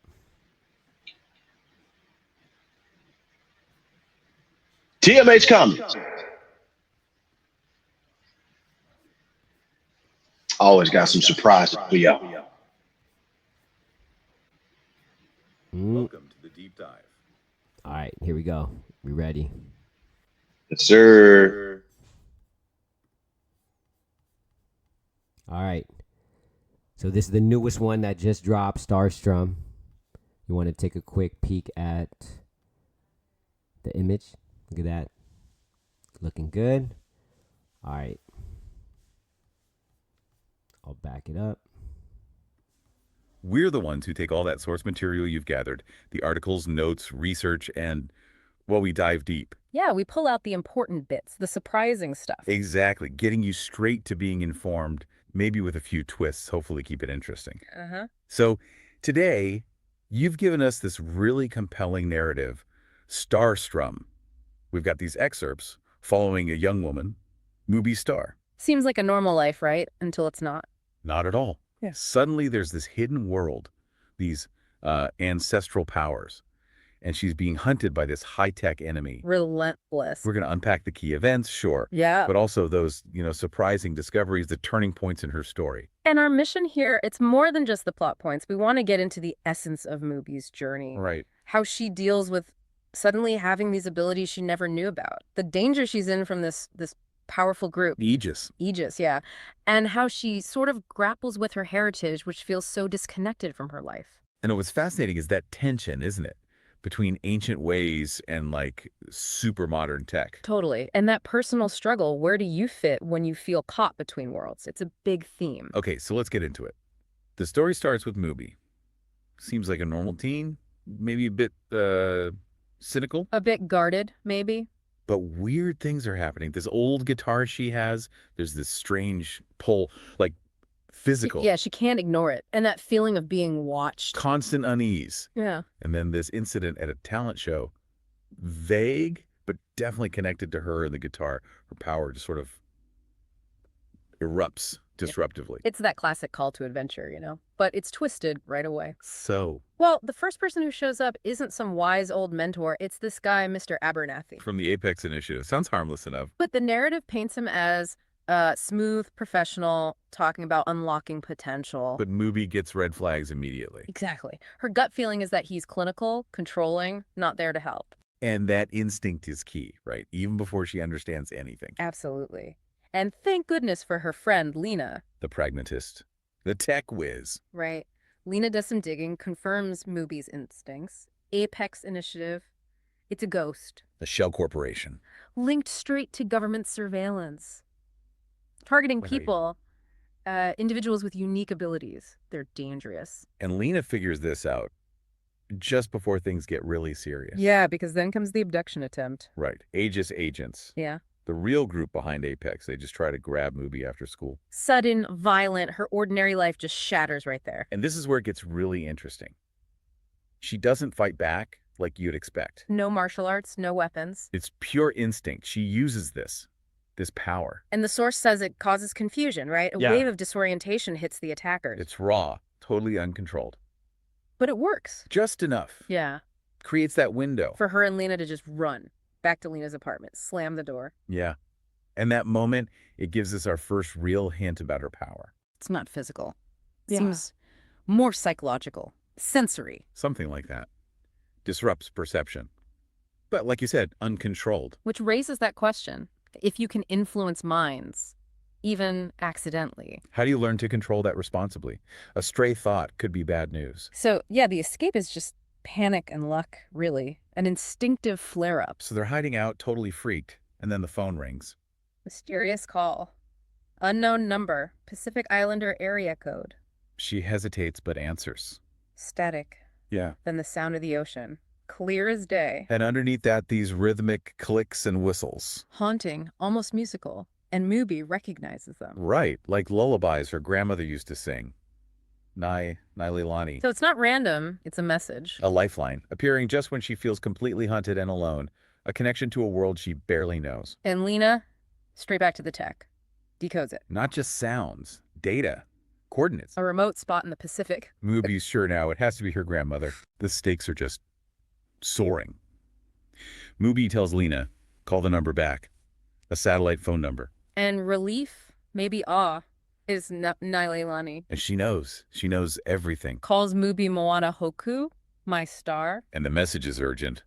TMH Comics. Always got some surprises for y'all. Welcome to the deep dive. All right, here we go. We ready? Yes, sir. All right. So this is the newest one that just dropped, Starstrom. You want to take a quick peek at the image. Look at that. Looking good. All right. I'll back it up. We're the ones who take all that source material you've gathered, the articles, notes, research, and, well, we dive deep. Yeah, we pull out the important bits, the surprising stuff. Exactly. Getting you straight to being informed, maybe with a few twists, hopefully keep it interesting. So today, you've given us this really compelling narrative, Starstrom. We've got these excerpts following a young woman, movie star. Seems like a normal life, right? Until it's not. Not at all. Yeah. Suddenly there's this hidden world, these ancestral powers, and she's being hunted by this high-tech enemy. Relentless. We're going to unpack the key events, sure. Yeah. But also those, surprising discoveries, the turning points in her story. And our mission here, it's more than just the plot points. We want to get into the essence of Mubi's journey. Right. How she deals with suddenly having these abilities she never knew about. The danger she's in from this powerful group. Aegis. Aegis, yeah. And how she sort of grapples with her heritage, which feels so disconnected from her life. And what's fascinating is that tension, isn't it? Between ancient ways and super modern tech. Totally. And that personal struggle, where do you fit when you feel caught between worlds? It's a big theme. Okay, so let's get into it. The story starts with Mubi. Seems like a normal teen, maybe a bit cynical. A bit guarded, maybe. But weird things are happening. This old guitar she has, there's this strange pull, physical. Yeah, she can't ignore it. And that feeling of being watched. Constant unease. Yeah. And then this incident at a talent show, vague, but definitely connected to her and the guitar. Her power just sort of erupts disruptively. It's that classic call to adventure, but it's twisted right away. So? Well, the first person who shows up isn't some wise old mentor. It's this guy, Mr. Abernathy. From the Apex Initiative. Sounds harmless enough. But the narrative paints him as smooth, professional, talking about unlocking potential. But Mubi gets red flags immediately. Exactly. Her gut feeling is that he's clinical, controlling, not there to help. And that instinct is key, right? Even before she understands anything. Absolutely. And thank goodness for her friend, Lena. The pragmatist. The tech whiz. Right. Lena does some digging, confirms Mubi's instincts. Apex Initiative. It's a ghost. A shell corporation. Linked straight to government surveillance. Targeting people, individuals with unique abilities. They're dangerous. And Lena figures this out just before things get really serious. Yeah, because then comes the abduction attempt. Right. Aegis agents. Yeah. The real group behind Apex. They just try to grab Mubi after school. Sudden, violent, her ordinary life just shatters right there. And this is where it gets really interesting. She doesn't fight back like you'd expect. No martial arts, no weapons. It's pure instinct. She uses this power. And the source says it causes confusion, right? A wave of disorientation hits the attackers. It's raw, totally uncontrolled. But it works. Just enough. Yeah. Creates that window. For her and Lena to just run back to Lena's apartment, slam the door. Yeah. And that moment, it gives us our first real hint about her power. It's not physical. It seems more psychological, sensory. Something like that. Disrupts perception. But like you said, uncontrolled. Which raises that question. If you can influence minds, even accidentally. How do you learn to control that responsibly? A stray thought could be bad news. So, yeah, the escape is just panic and luck, really. An instinctive flare-up. So they're hiding out, totally freaked, and then the phone rings. Mysterious call. Unknown number. Pacific Islander area code. She hesitates but answers. Static. Yeah. Then the sound of the ocean. Clear as day. And underneath that, these rhythmic clicks and whistles. Haunting, almost musical. And Mubi recognizes them. Right, like lullabies her grandmother used to sing. Naililani. So it's not random, it's a message. A lifeline, appearing just when she feels completely hunted and alone. A connection to a world she barely knows. And Lena, straight back to the tech. Decodes it. Not just sounds, data, coordinates. A remote spot in the Pacific. Mubi's sure now it has to be her grandmother. The stakes are just soaring. Mubi tells Lena, call the number back. A satellite phone number. And relief, maybe awe, is Naililani. And she knows. She knows everything. Calls Mubi Moana Hoku, my star. And the message is urgent.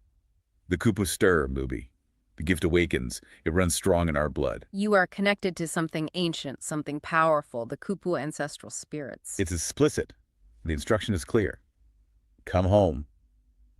The Kupu stir, Mubi. The gift awakens. It runs strong in our blood. You are connected to something ancient, something powerful, the Kupu ancestral spirits. It's explicit. The instruction is clear. Come home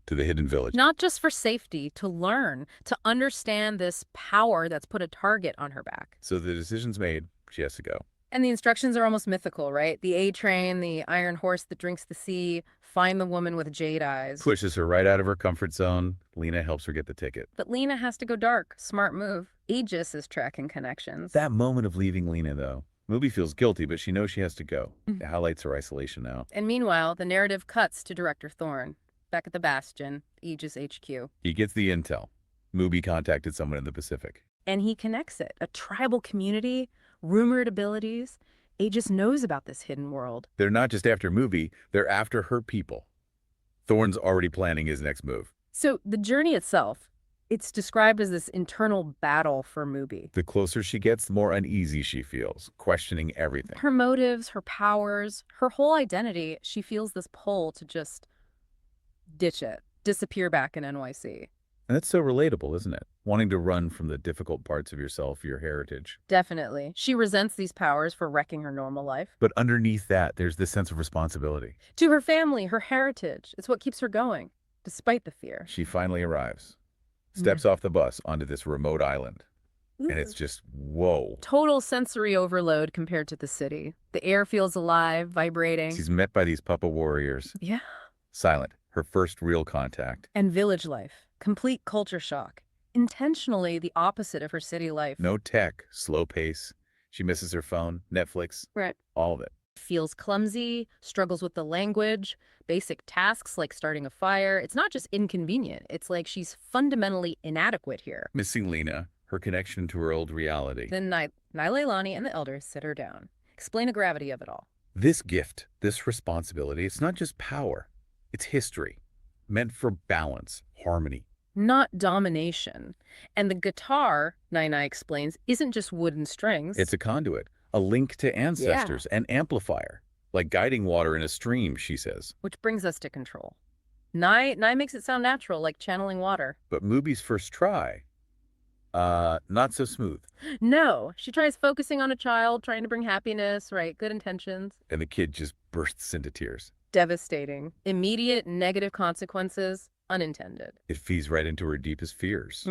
to the hidden village. Not just for safety, to learn, to understand this power that's put a target on her back. So the decision's made. She has to go. And the instructions are almost mythical, right? The A train, the iron horse that drinks the sea, find the woman with jade eyes. Pushes her right out of her comfort zone. Lena helps her get the ticket. But Lena has to go dark. Smart move. Aegis is tracking connections. That moment of leaving Lena, though. Mubi feels guilty, but she knows she has to go. It highlights her isolation now. And meanwhile, the narrative cuts to Director Thorne, back at the Bastion, Aegis HQ. He gets the intel. Mubi contacted someone in the Pacific. And he connects it. A tribal community, rumored abilities. Aegis knows about this hidden world. They're not just after Mubi, they're after her people. Thorne's already planning his next move. So the journey itself, it's described as this internal battle for Mubi. The closer she gets, the more uneasy she feels, questioning everything. Her motives, her powers, her whole identity, she feels this pull to just ditch it, disappear back in NYC. And that's so relatable, isn't it? Wanting to run from the difficult parts of yourself, your heritage. Definitely. She resents these powers for wrecking her normal life. But underneath that, there's this sense of responsibility. To her family, her heritage. It's what keeps her going, despite the fear. She finally arrives, steps off the bus onto this remote island. And it's just, whoa. Total sensory overload compared to the city. The air feels alive, vibrating. She's met by these Papa warriors. Yeah. Silent, her first real contact. And village life. Complete culture shock. Intentionally the opposite of her city life. No tech, slow pace. She misses her phone, Netflix, Right. all of it. Feels clumsy, struggles with the language, basic tasks like starting a fire. It's not just inconvenient. It's like she's fundamentally inadequate here. Missing Lena, her connection to her old reality. Then Naililani and the elders sit her down. Explain the gravity of it all. This gift, this responsibility, it's not just power. It's history, meant for balance, harmony. Not domination. And the guitar, Nai explains, isn't just wooden strings. It's a conduit, a link to ancestors, an amplifier, like guiding water in a stream, she says. Which brings us to control. Nai makes it sound natural, like channeling water. But Mubi's first try, not so smooth. No, she tries focusing on a child, trying to bring happiness, right? Good intentions. And the kid just bursts into tears. Devastating. Immediate negative consequences, unintended. It feeds right into her deepest fears.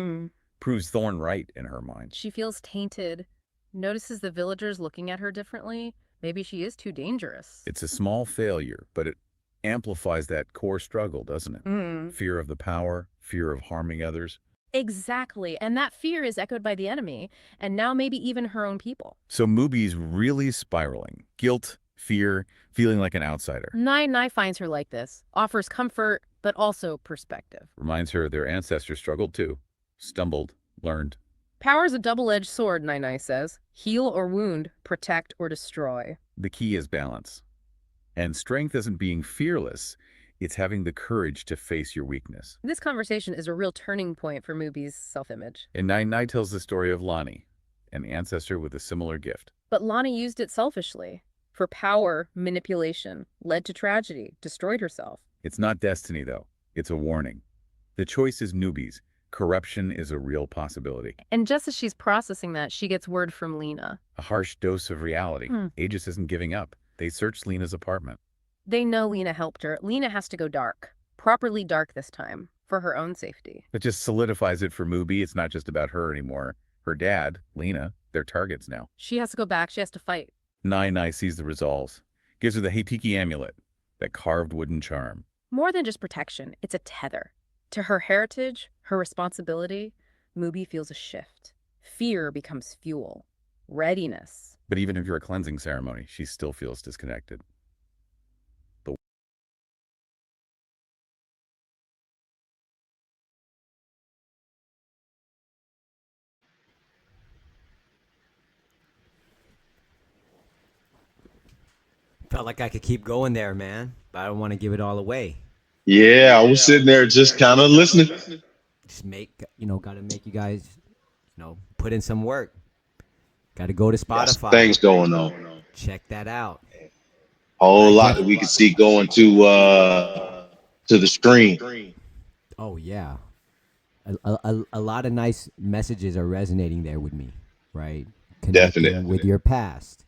Proves Thorne right in her mind. She feels tainted, notices the villagers looking at her differently. Maybe she is too dangerous. It's a small failure, but it amplifies that core struggle, doesn't it? Fear of the power, fear of harming others. Exactly. And that fear is echoed by the enemy, and now maybe even her own people. So Mubi's really spiraling. Guilt, fear, feeling like an outsider. Nai finds her like this, offers comfort, but also perspective. Reminds her their ancestors struggled too. Stumbled, learned. Power's a double-edged sword, Nai says. Heal or wound, protect or destroy. The key is balance. And strength isn't being fearless. It's having the courage to face your weakness. This conversation is a real turning point for Mubi's self-image. And Nai tells the story of Lani, an ancestor with a similar gift. But Lani used it selfishly. For power, manipulation, led to tragedy, destroyed herself. It's not destiny, though. It's a warning. The choice is Nubi's. Corruption is a real possibility. And just as she's processing that, she gets word from Lena. A harsh dose of reality. Aegis isn't giving up. They searched Lena's apartment. They know Lena helped her. Lena has to go dark. Properly dark this time, for her own safety. It just solidifies it for Mubi. It's not just about her anymore. Her dad, Lena, they're targets now. She has to go back. She has to fight. Nai sees the resolves. Gives her the Heitiki amulet, that carved wooden charm. More than just protection, it's a tether. To her heritage, her responsibility, Mubi feels a shift. Fear becomes fuel. Readiness. But even if you're a cleansing ceremony, she still feels disconnected. Felt like I could keep going there, man, but I don't want to give it all away. Yeah, I was sitting there just kind of listening. Just gotta make you guys, put in some work. Gotta go to Spotify. Things going on. Check that out. Whole lot that we could see going to the screen. Oh yeah, a lot of nice messages are resonating there with me, right? Connecting Definitely. with your past.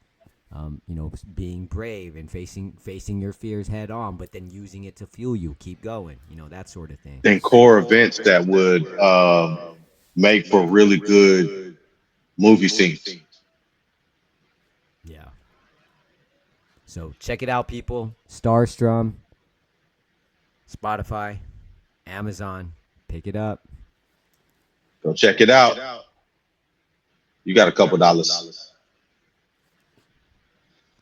Being brave and facing your fears head on, but then using it to fuel you, keep going, that sort of thing. And core events that would make for really good movie scenes. Yeah. So check it out, people. Starstrom, Spotify, Amazon. Pick it up. Go check it out. You got a couple dollars.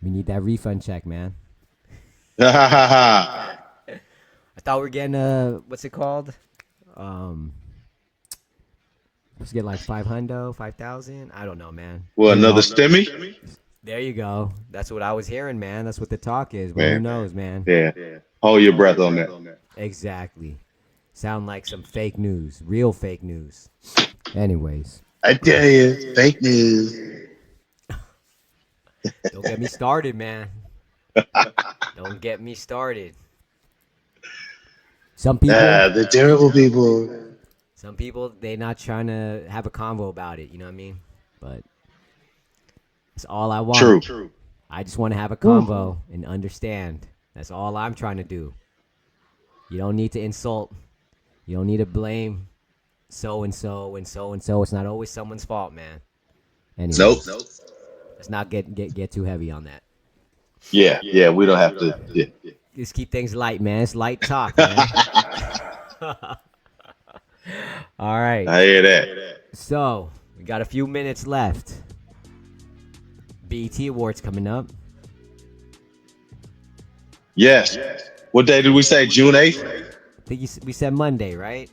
We need that refund check, man. I thought we were getting what's it called? Let's get like 5,000. I don't know, man. Well, another stimmy? There you go. That's what I was hearing, man. That's what the talk is. But who knows, man? Yeah. Hold your breath on that. Exactly. Sound like some fake news. Real fake news. Anyways. I tell you, fake news. Don't get me started, man. Don't get me started. Some people, the terrible people. Some people, they not trying to have a convo about it. You know what I mean? But it's all I want. True. I just want to have a convo and understand. That's all I'm trying to do. You don't need to insult. You don't need to blame so and so and so and so. It's not always someone's fault, man. Anyways, Nope. Let's not get too heavy on that. Yeah, we don't have to. Yeah. Just keep things light, man. It's light talk, man. All right. I hear that. So, we got a few minutes left. BET Awards coming up. Yes. What day did we say? June 8th? I think we said Monday, right?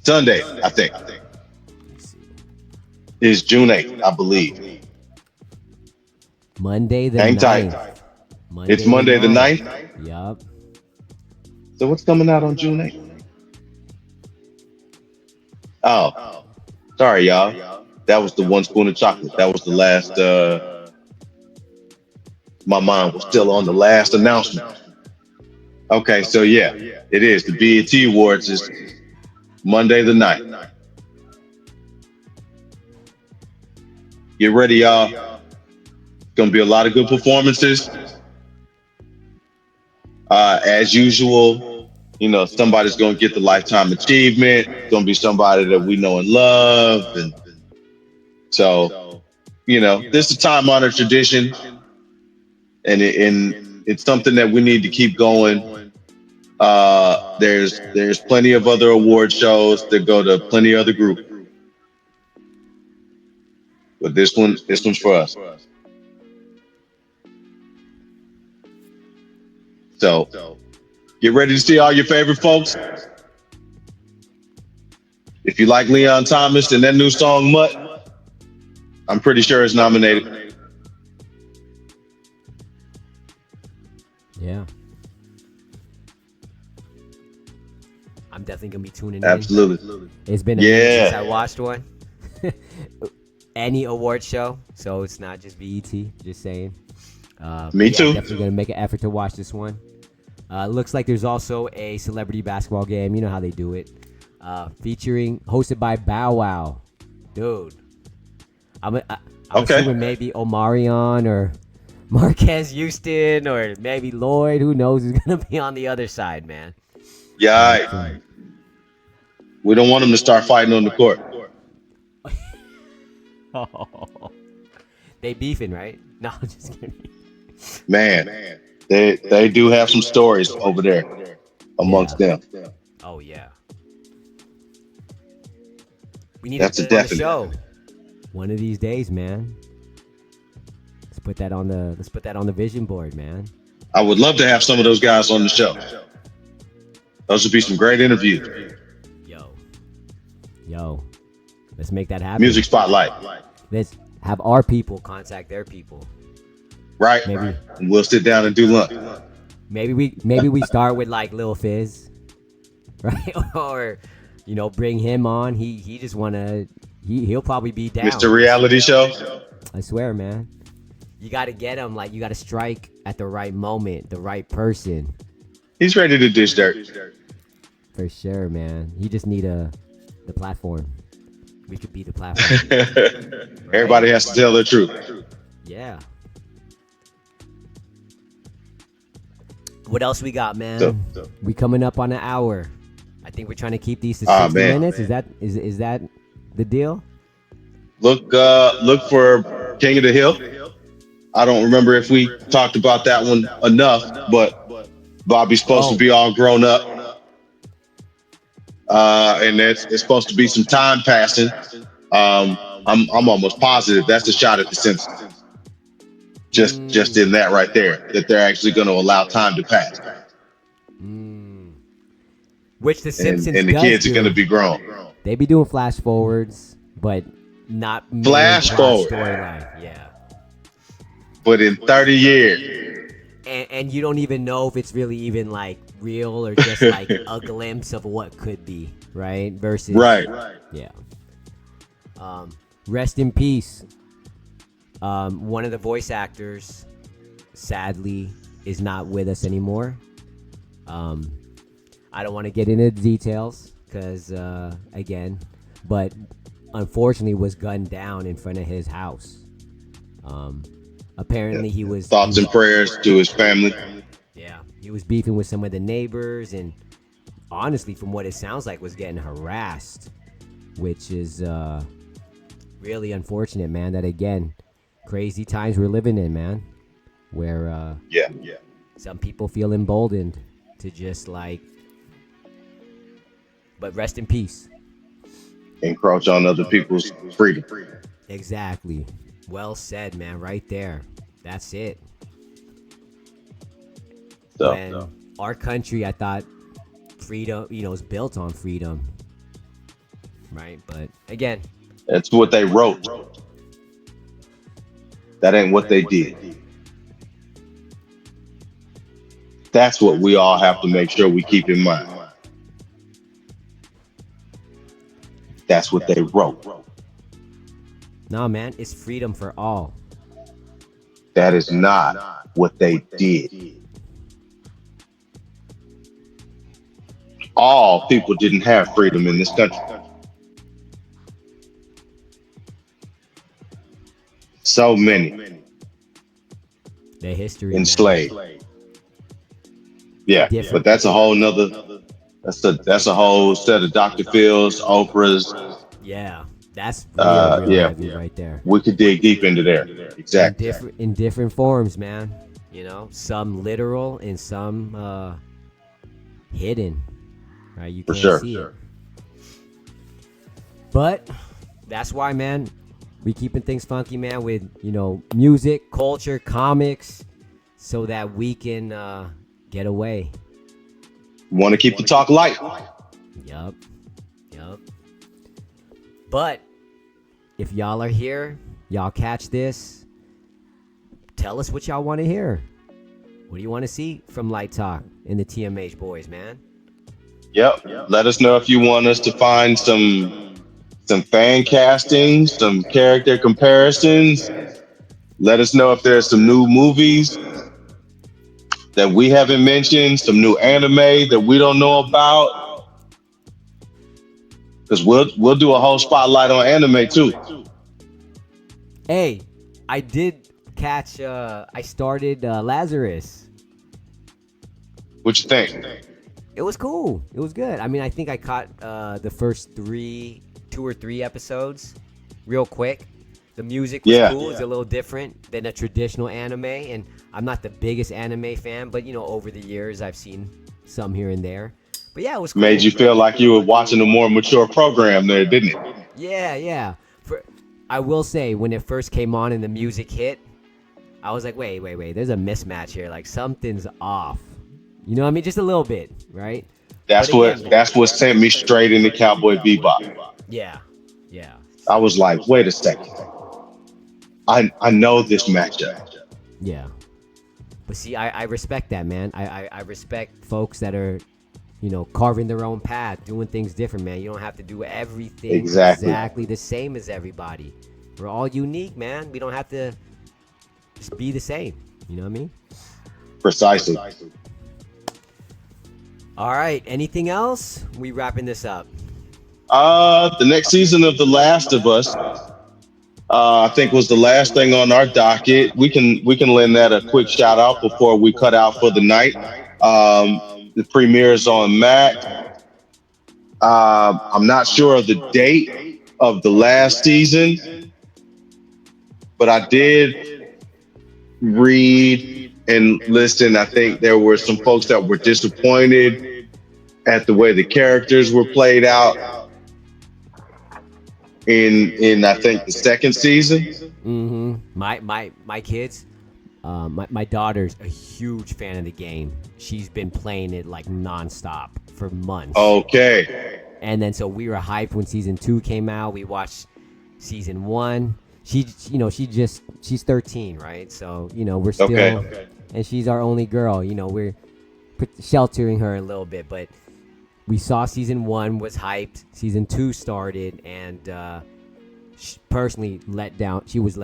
Sunday, I think. It's June 8th, I believe. Monday the Hang 9th. tight. It's Monday the 9th? Yup. So what's coming out on June 8th? Oh, sorry, y'all. That was the one spoon of chocolate. That was the last. My mind was still on the last announcement. Okay, so yeah, it is. The BET Awards is Monday the 9th. Get ready, y'all. It's gonna be a lot of good performances. As usual, somebody's gonna get the lifetime achievement. It's gonna be somebody that we know and love, and so this is a time-honored tradition, and it's something that we need to keep going. There's plenty of other award shows that go to plenty of other groups, but this one's for us. So get ready to see all your favorite folks. If you like Leon Thomas and that new song Mutt, I'm pretty sure it's nominated. Yeah. I'm definitely gonna be tuning in. Absolutely. It's been a minute since I watched one. Any award show, so it's not just BET. Just saying. Me too. Definitely gonna make an effort to watch this one. Looks like there's also a celebrity basketball game. You know how they do it. Hosted by Bow Wow. Dude. I'm assuming maybe Omarion or Marquez Houston or maybe Lloyd. Who knows who's gonna be on the other side, man. Yeah. We don't want them to start fighting on the court. They beefing, right? No, I'm just kidding. Man, they do have some stories over there Yeah. amongst them. Oh yeah. We need to That's a get him on the definite. show. One of these days, man. Let's put that on the vision board, man. I would love to have some of those guys on the show. Those would be some great interviews. Yo. Let's make that happen. Music Spotlight. Let's have our people contact their people. Right. Maybe And we'll sit down and do lunch. maybe we start with like Lil Fizz, right? Or bring him on. He just wanna he'll probably be down. Mr. Reality Show. I swear, man. You gotta get him, like you gotta strike at the right moment, the right person. He's ready to dish dirt. For sure, man. He just need the platform. We could be the platform. Everybody has to tell the truth. Yeah. What else we got, man? We coming up on an hour. I think we're trying to keep these to 60 minutes. Is that the deal? Look for King of the Hill. I don't remember if we talked about that one enough, but Bobby's supposed to be all grown up. And it's supposed to be some time passing. I'm almost positive that's a shot at the Simpsons. Just in that right there, that they're actually going to allow time to pass. Which the Simpsons and the kids are going to be grown. They be doing flash forwards, but not flash forward storyline. Yeah. But in 30 years. And you don't even know if it's really even like real or just like a glimpse of what could be, right? Versus yeah. Rest in peace. One of the voice actors, sadly, is not with us anymore. I don't want to get into the details because, again, but unfortunately was gunned down in front of his house. Apparently he was... Thoughts and prayers to his family. Yeah, he was beefing with some of the neighbors and honestly, from what it sounds like, was getting harassed, which is really unfortunate, man, that again, crazy times we're living in, man, where some people feel emboldened to just like, but rest in peace. Encroach on other people's freedom. Exactly. Well said, man, right there. That's it. When our country, I thought freedom, is built on freedom, right? But again, that's what they wrote. That ain't what they did. That's what we all have to make sure we keep in mind. That's what they wrote. No, man, it's freedom for all. That is not what they did. All people didn't have freedom in this country. So many. The history. Enslaved. Yeah, but that's a whole nother. That's a whole set of Dr. Phil's, Oprah's. Yeah, that's real heavy right there. We could dig deep into there. Exactly. In different forms, man. Some literal and some hidden. Right, you can't see it. But that's why, man, we keeping things funky, man, with music, culture, comics, so that we can get away. Want to keep the talk light. Yup. But if y'all are here, y'all catch this, tell us what y'all want to hear. What do you want to see from Light Talk and the TMH boys, man? Yep. Let us know if you want us to find some fan castings, some character comparisons. Let us know if there's some new movies that we haven't mentioned, some new anime that we don't know about. Because we'll do a whole spotlight on anime too. Hey, I did catch. I started Lazarus. What you think? It was cool. It was good. I mean, I think I caught the first 2 or 3 episodes real quick. The music was cool. It's a little different than a traditional anime, and I'm not the biggest anime fan, but over the years I've seen some here and there. But yeah, it was cool. Made you feel like you were watching a more mature program there, didn't it? Yeah. I will say, when it first came on and the music hit, I was like, wait, there's a mismatch here. Like, something's off. You know what I mean? Just a little bit, right? That's what sent me straight into Cowboy Bebop. Yeah. I was like, wait a second. I know this matchup. Yeah. But see, I respect that, man. I respect folks that are, carving their own path, doing things different, man. You don't have to do everything exactly the same as everybody. We're all unique, man. We don't have to just be the same. You know what I mean? Precisely. All right. Anything else? We wrapping this up. The next season of The Last of Us, I think was the last thing on our docket. We can lend that a quick shout out before we cut out for the night. The premieres on Mac. I'm not sure of the date of the last season, but I did read and listen. I think there were some folks that were disappointed at the way the characters were played out in I think the second season. Mm-hmm. My kids, my daughter's a huge fan of the game. She's been playing it like nonstop for months. Okay. And then so we were hyped when season 2 came out. We watched season 1. She's 13, right? So we're still, and she's our only girl. We're sheltering her a little bit, but we saw season 1 was hyped. Season 2 started, and she personally let down. It was a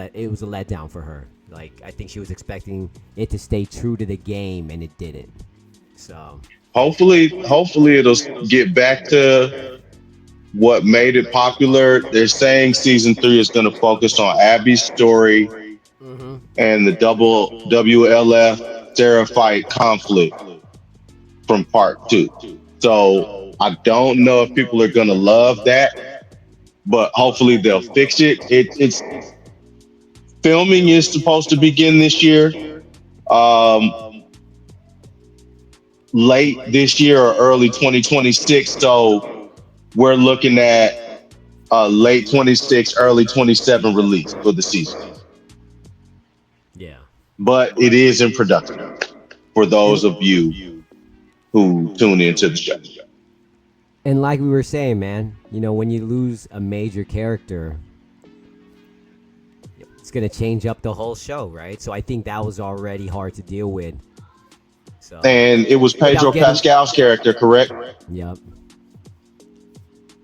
letdown for her. Like, I think she was expecting it to stay true to the game, and it didn't. So hopefully it'll get back to what made it popular. They're saying season 3 is going to focus on Abby's story and the double WLF Seraphite conflict from part 2. So I don't know if people are going to love that, but hopefully they'll fix it. It's filming is supposed to begin this year, late this year or early 2026. So we're looking at a late 26, early 27 release for the season. Yeah. But it is in production for those of you who tune into the show. And like we were saying, man, when you lose a major character, it's going to change up the whole show, right? So I think that was already hard to deal with. So, and it was Pedro Pascal's character, correct? Yep.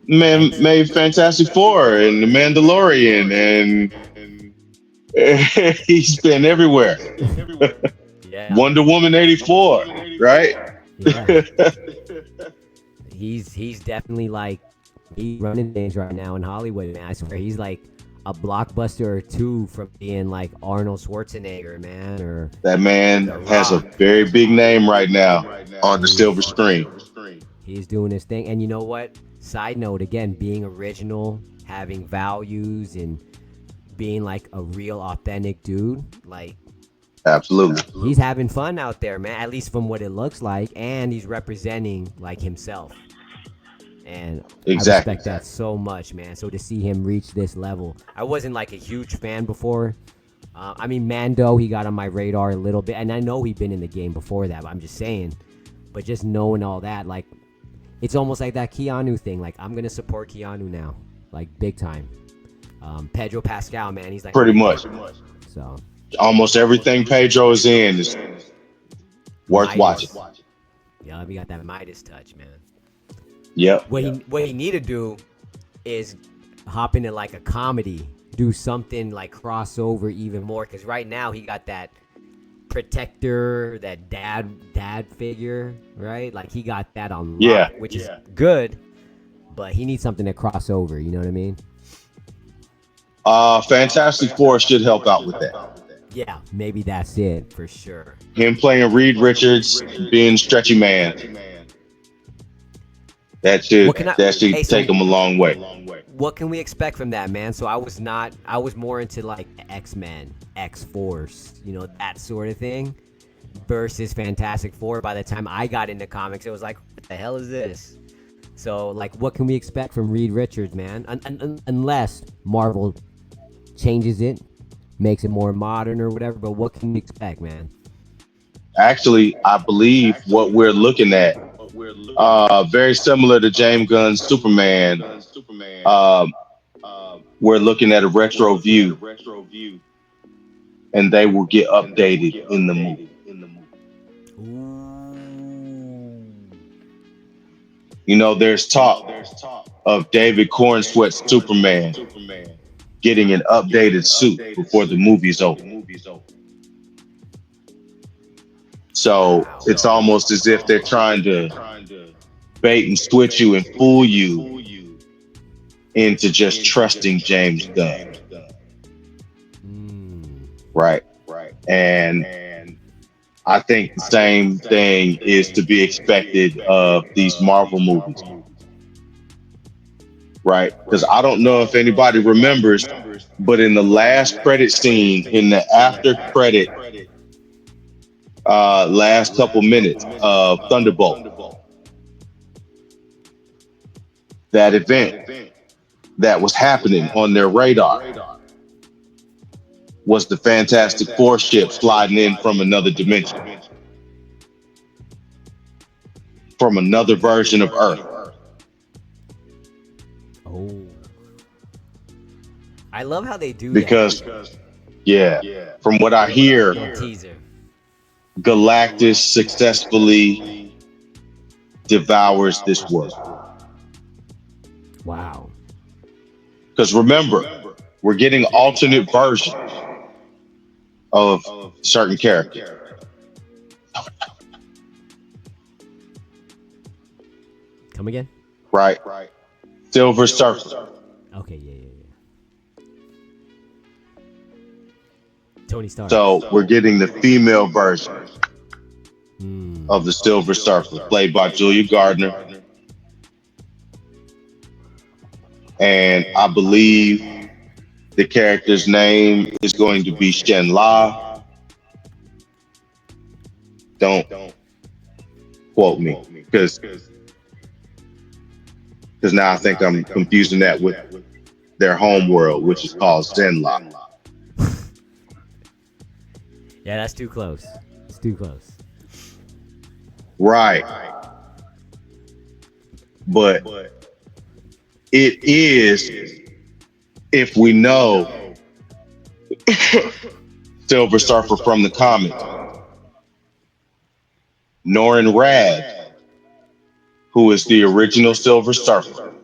Man made Fantastic Four and The Mandalorian, and he's been everywhere. Yeah. Wonder Woman 84, right? Yeah. He's definitely like, he's running things right now in Hollywood, man. I swear, he's like a blockbuster or 2 from being like Arnold Schwarzenegger, man. Or that man has a very big name right now on the silver screen. He's doing his thing. And you know what? Side note, again, being original, having values, and being like a real authentic dude, like, absolutely, he's having fun out there, man, at least from what it looks like, and he's representing like himself. And exactly. I respect that so much, man. So to see him reach this level, I wasn't like a huge fan before. I mean, Mando, he got on my radar a little bit, and I know he'd been in the game before that, but I'm just saying. But just knowing all that, like, it's almost like that Keanu thing. Like, I'm gonna support Keanu now, like, big time. Pedro Pascal, man, he's like pretty much. So almost everything Pedro is in is worth watching. Yeah, we got that Midas touch, man. Yep. What he need to do is hop into like a comedy, do something like crossover even more, because right now he got that protector, that dad figure, right? Like, he got that on lock, which is good, but he needs something to cross over. You know what I mean? Fantastic Four should help out with that. Yeah, maybe that's it for sure. Him playing Reed Richards, being Stretchy Man. That should take him a long way. what can we expect from that, man? So I was more into like X-Men, X-Force, you know, that sort of thing versus Fantastic Four. By the time I got into comics, it was like, what the hell is this? So, like, what can we expect from Reed Richards, man? Unless Marvel changes it, makes it more modern or whatever, but what can we expect, man? Actually, I believe what we're looking at, very similar to James Gunn's Superman, um, we're looking at a retro view, and they will get updated in the movie. You know, there's talk of David Cornsweet's Superman getting an updated suit before the movie's over. So it's almost as if they're trying to bait and switch you and fool you into just trusting James Gunn. Right. And I think the same thing is to be expected of these Marvel movies. Right. Because I don't know if anybody remembers, but in the last credit scene, in the after credit, last couple minutes of Thunderbolt, that event that was happening on their radar was the Fantastic Four ship sliding in from another dimension, from another version of Earth. Oh, I love how they do because, that. yeah, from what I hear, Teaser. Galactus successfully devours this world. Wow. Because remember, we're getting alternate versions of certain characters. Come again? Right. Silver Surfer. Okay, yeah. Tony Stark. So we're getting the female version of the Silver Surfer, played by Julia Gardner. And I believe the character's name is going to be Shen La. Don't quote me, because now I think I'm confusing that with their home world, which is called Zenla. Yeah, that's too close. It's too close. Right. But it is, if we know Silver Surfer from the comics, Norrin Radd, who is the original Silver Surfer,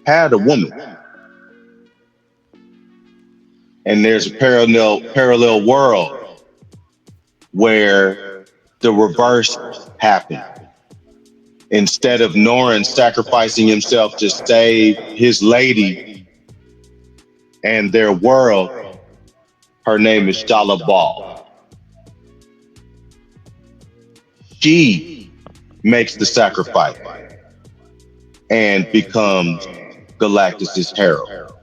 had a woman. And there's a parallel world where the reverse happened. Instead of Norrin sacrificing himself to save his lady and their world, her name is Shala Ball. She makes the sacrifice and becomes Galactus's herald.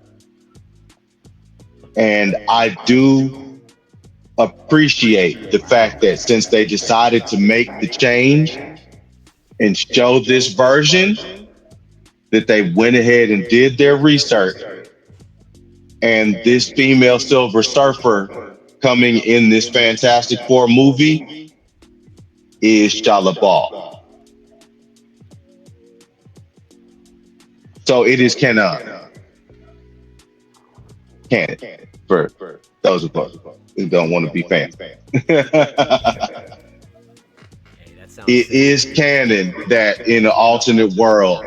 And I do appreciate the fact that since they decided to make the change and show this version, that they went ahead and did their research. And this female Silver Surfer coming in this Fantastic Four movie is Shala Ball. So it is canon for those of us who don't want to be fans. It is canon that in an alternate world,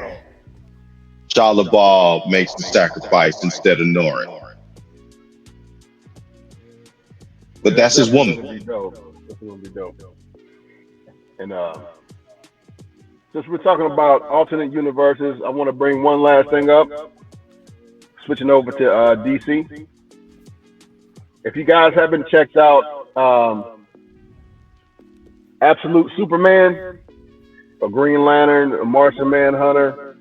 Shala Ball makes the sacrifice instead of Norrin. But that's his woman. That's gonna be dope. And since we're talking about alternate universes, I want to bring one last thing up. Switching over to DC. If you guys haven't checked out Absolute Superman, a Green Lantern, a Martian Manhunter,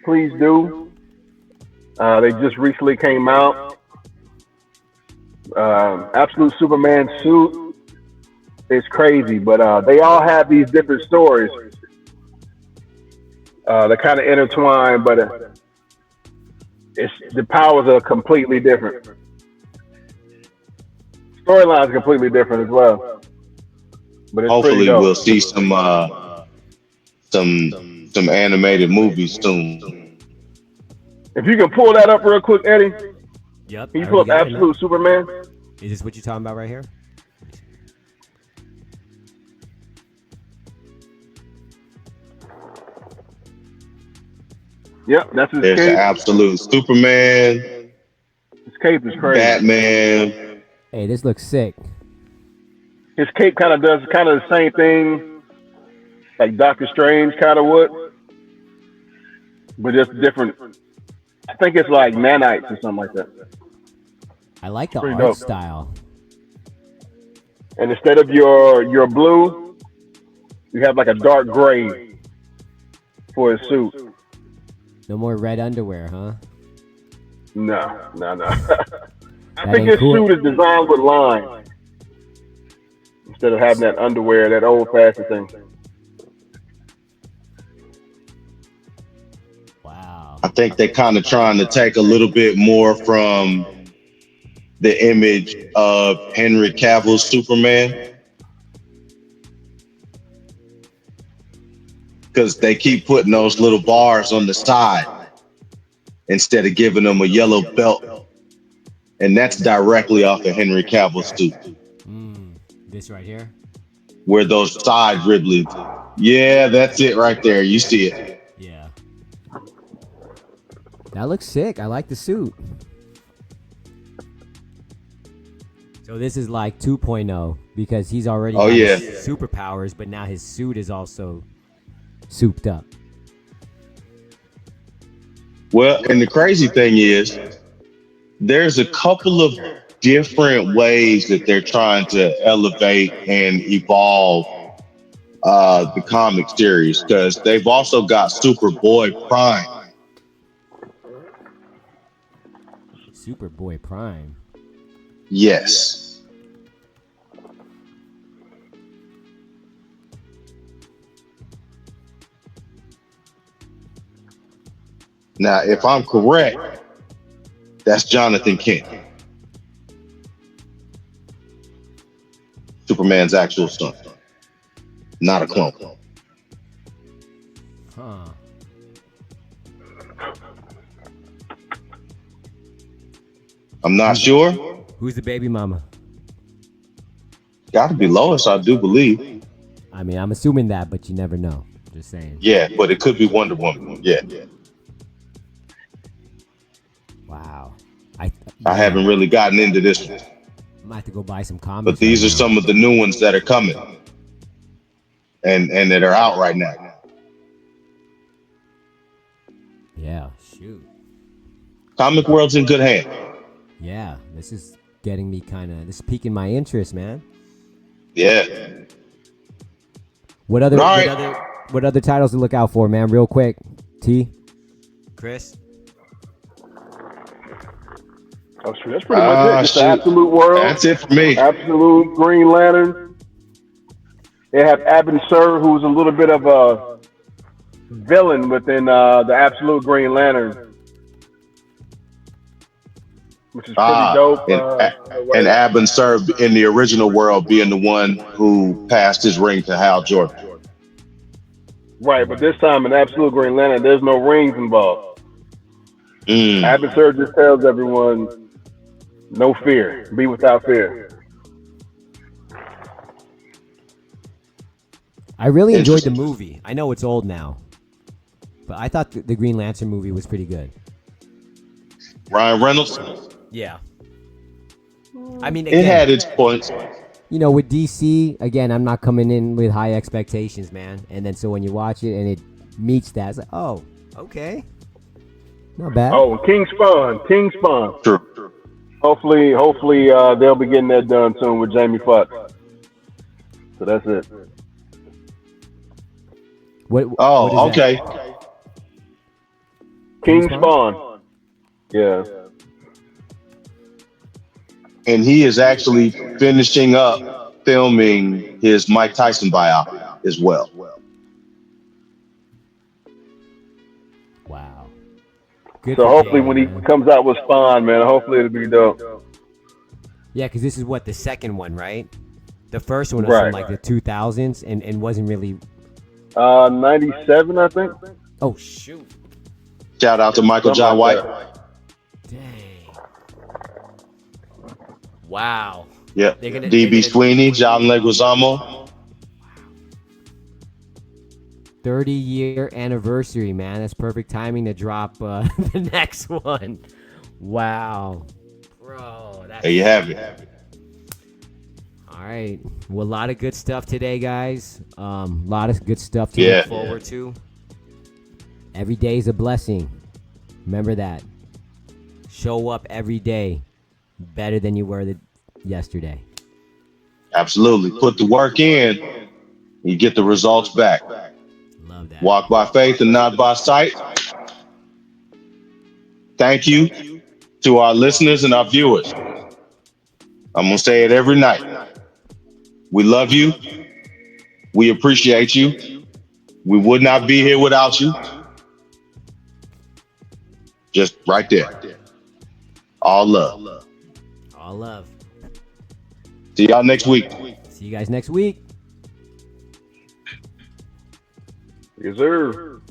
please do. They just recently came out. Absolute Superman suit is crazy, but they all have these different stories. They're kind of intertwined, but it's the powers are completely different. Storylines are completely different as well, but it's pretty Hopefully, we'll dope. see some animated movies soon. If you can pull that up real quick, Eddie, can Yep. you pull up Absolute Superman? Is this what you're talking about right here? Yep, that's his There's cape. the Absolute Superman. His cape is crazy. Batman. Hey, this looks sick. His cape kind of does kind of the same thing like Doctor Strange kind of would, but just different. I think it's like nanites or something like that. I like the Pretty art dope. style. And instead of your blue, you have like a dark gray for his suit. No more red underwear, huh? No. I That think ain't his cool. suit is designed with lines instead of having that underwear, that old-fashioned thing. Wow. I think they're kind of trying to take a little bit more from the image of Henry Cavill's Superman. Because they keep putting those little bars on the side instead of giving them a yellow belt. And that's directly off of Henry Cavill's suit. This right here? Where those side riblets. Yeah, that's it right there. You see it. Yeah. That looks sick. I like the suit. So this is like 2.0 because he's already got his superpowers, but now his suit is also souped up. Well, and the crazy thing is, there's a couple of different ways that they're trying to elevate and evolve the comic series, because they've also got Superboy Prime. Superboy Prime. Yes. Now, if I'm correct, that's Jonathan Kent, Superman's actual son, not a clone. Huh. I'm not sure. Who's the baby mama? Got to be Lois, I do believe. I mean, I'm assuming that, but you never know. Just saying. Yeah, but it could be Wonder Woman. Yeah. Wow. I haven't really gotten into this one. I might have to go buy some comics. But these are some of the new ones that are coming and that are out right now. Yeah, shoot. Comic world's in good hands. Yeah, this is getting me this is piquing my interest, man. Yeah. What other titles to look out for, man? Real quick. T? Chris? Oh, sure. That's pretty much it. Just the Absolute World. That's it for me. Absolute Green Lantern. They have Abin Sur, who's a little bit of a villain within the Absolute Green Lantern, which is pretty dope. And Abin Sur in the original world being the one who passed his ring to Hal Jordan. Right, but this time in Absolute Green Lantern, there's no rings involved. Abin Sur just tells everyone, no fear, be without fear. I really enjoyed the movie. I know it's old now, but I thought the Green Lantern movie was pretty good. Ryan Reynolds? Yeah. I mean, it had its points. You know, with DC, again, I'm not coming in with high expectations, man. And then so when you watch it and it meets that, it's like, oh, okay. Not bad. Oh, King Spawn. True. Hopefully, they'll be getting that done soon with Jamie Foxx. So that's it. What okay. King Spawn. Yeah. And he is actually finishing up filming his Mike Tyson biopic as well. Wow. Good So for hopefully Jay, when he man. comes out with Spawn, man, hopefully it'll be dope. Yeah, because this is what, the second one, right? The first one was from Right. like the 2000s and wasn't really. 97, I think. Oh, shoot. Shout out to Michael Something John like White. that. Dang. Wow. Yep. They're gonna, DB Sweeney, John Leguizamo. 30-year anniversary, man. That's perfect timing to drop the next one. Wow. Bro, that's... There you have it. All right. Well, a lot of good stuff today, guys. A lot of good stuff to look forward to. Every day is a blessing. Remember that. Show up every day better than you were yesterday. Absolutely. Put the work in, you get the results back. Love that. Walk by faith and not by sight. Thank you to our listeners and our viewers. I'm going to say it every night. We love you. We appreciate you. We would not be here without you. Just right there. All love. All love. See y'all next week. See you guys next week. Yes, sir.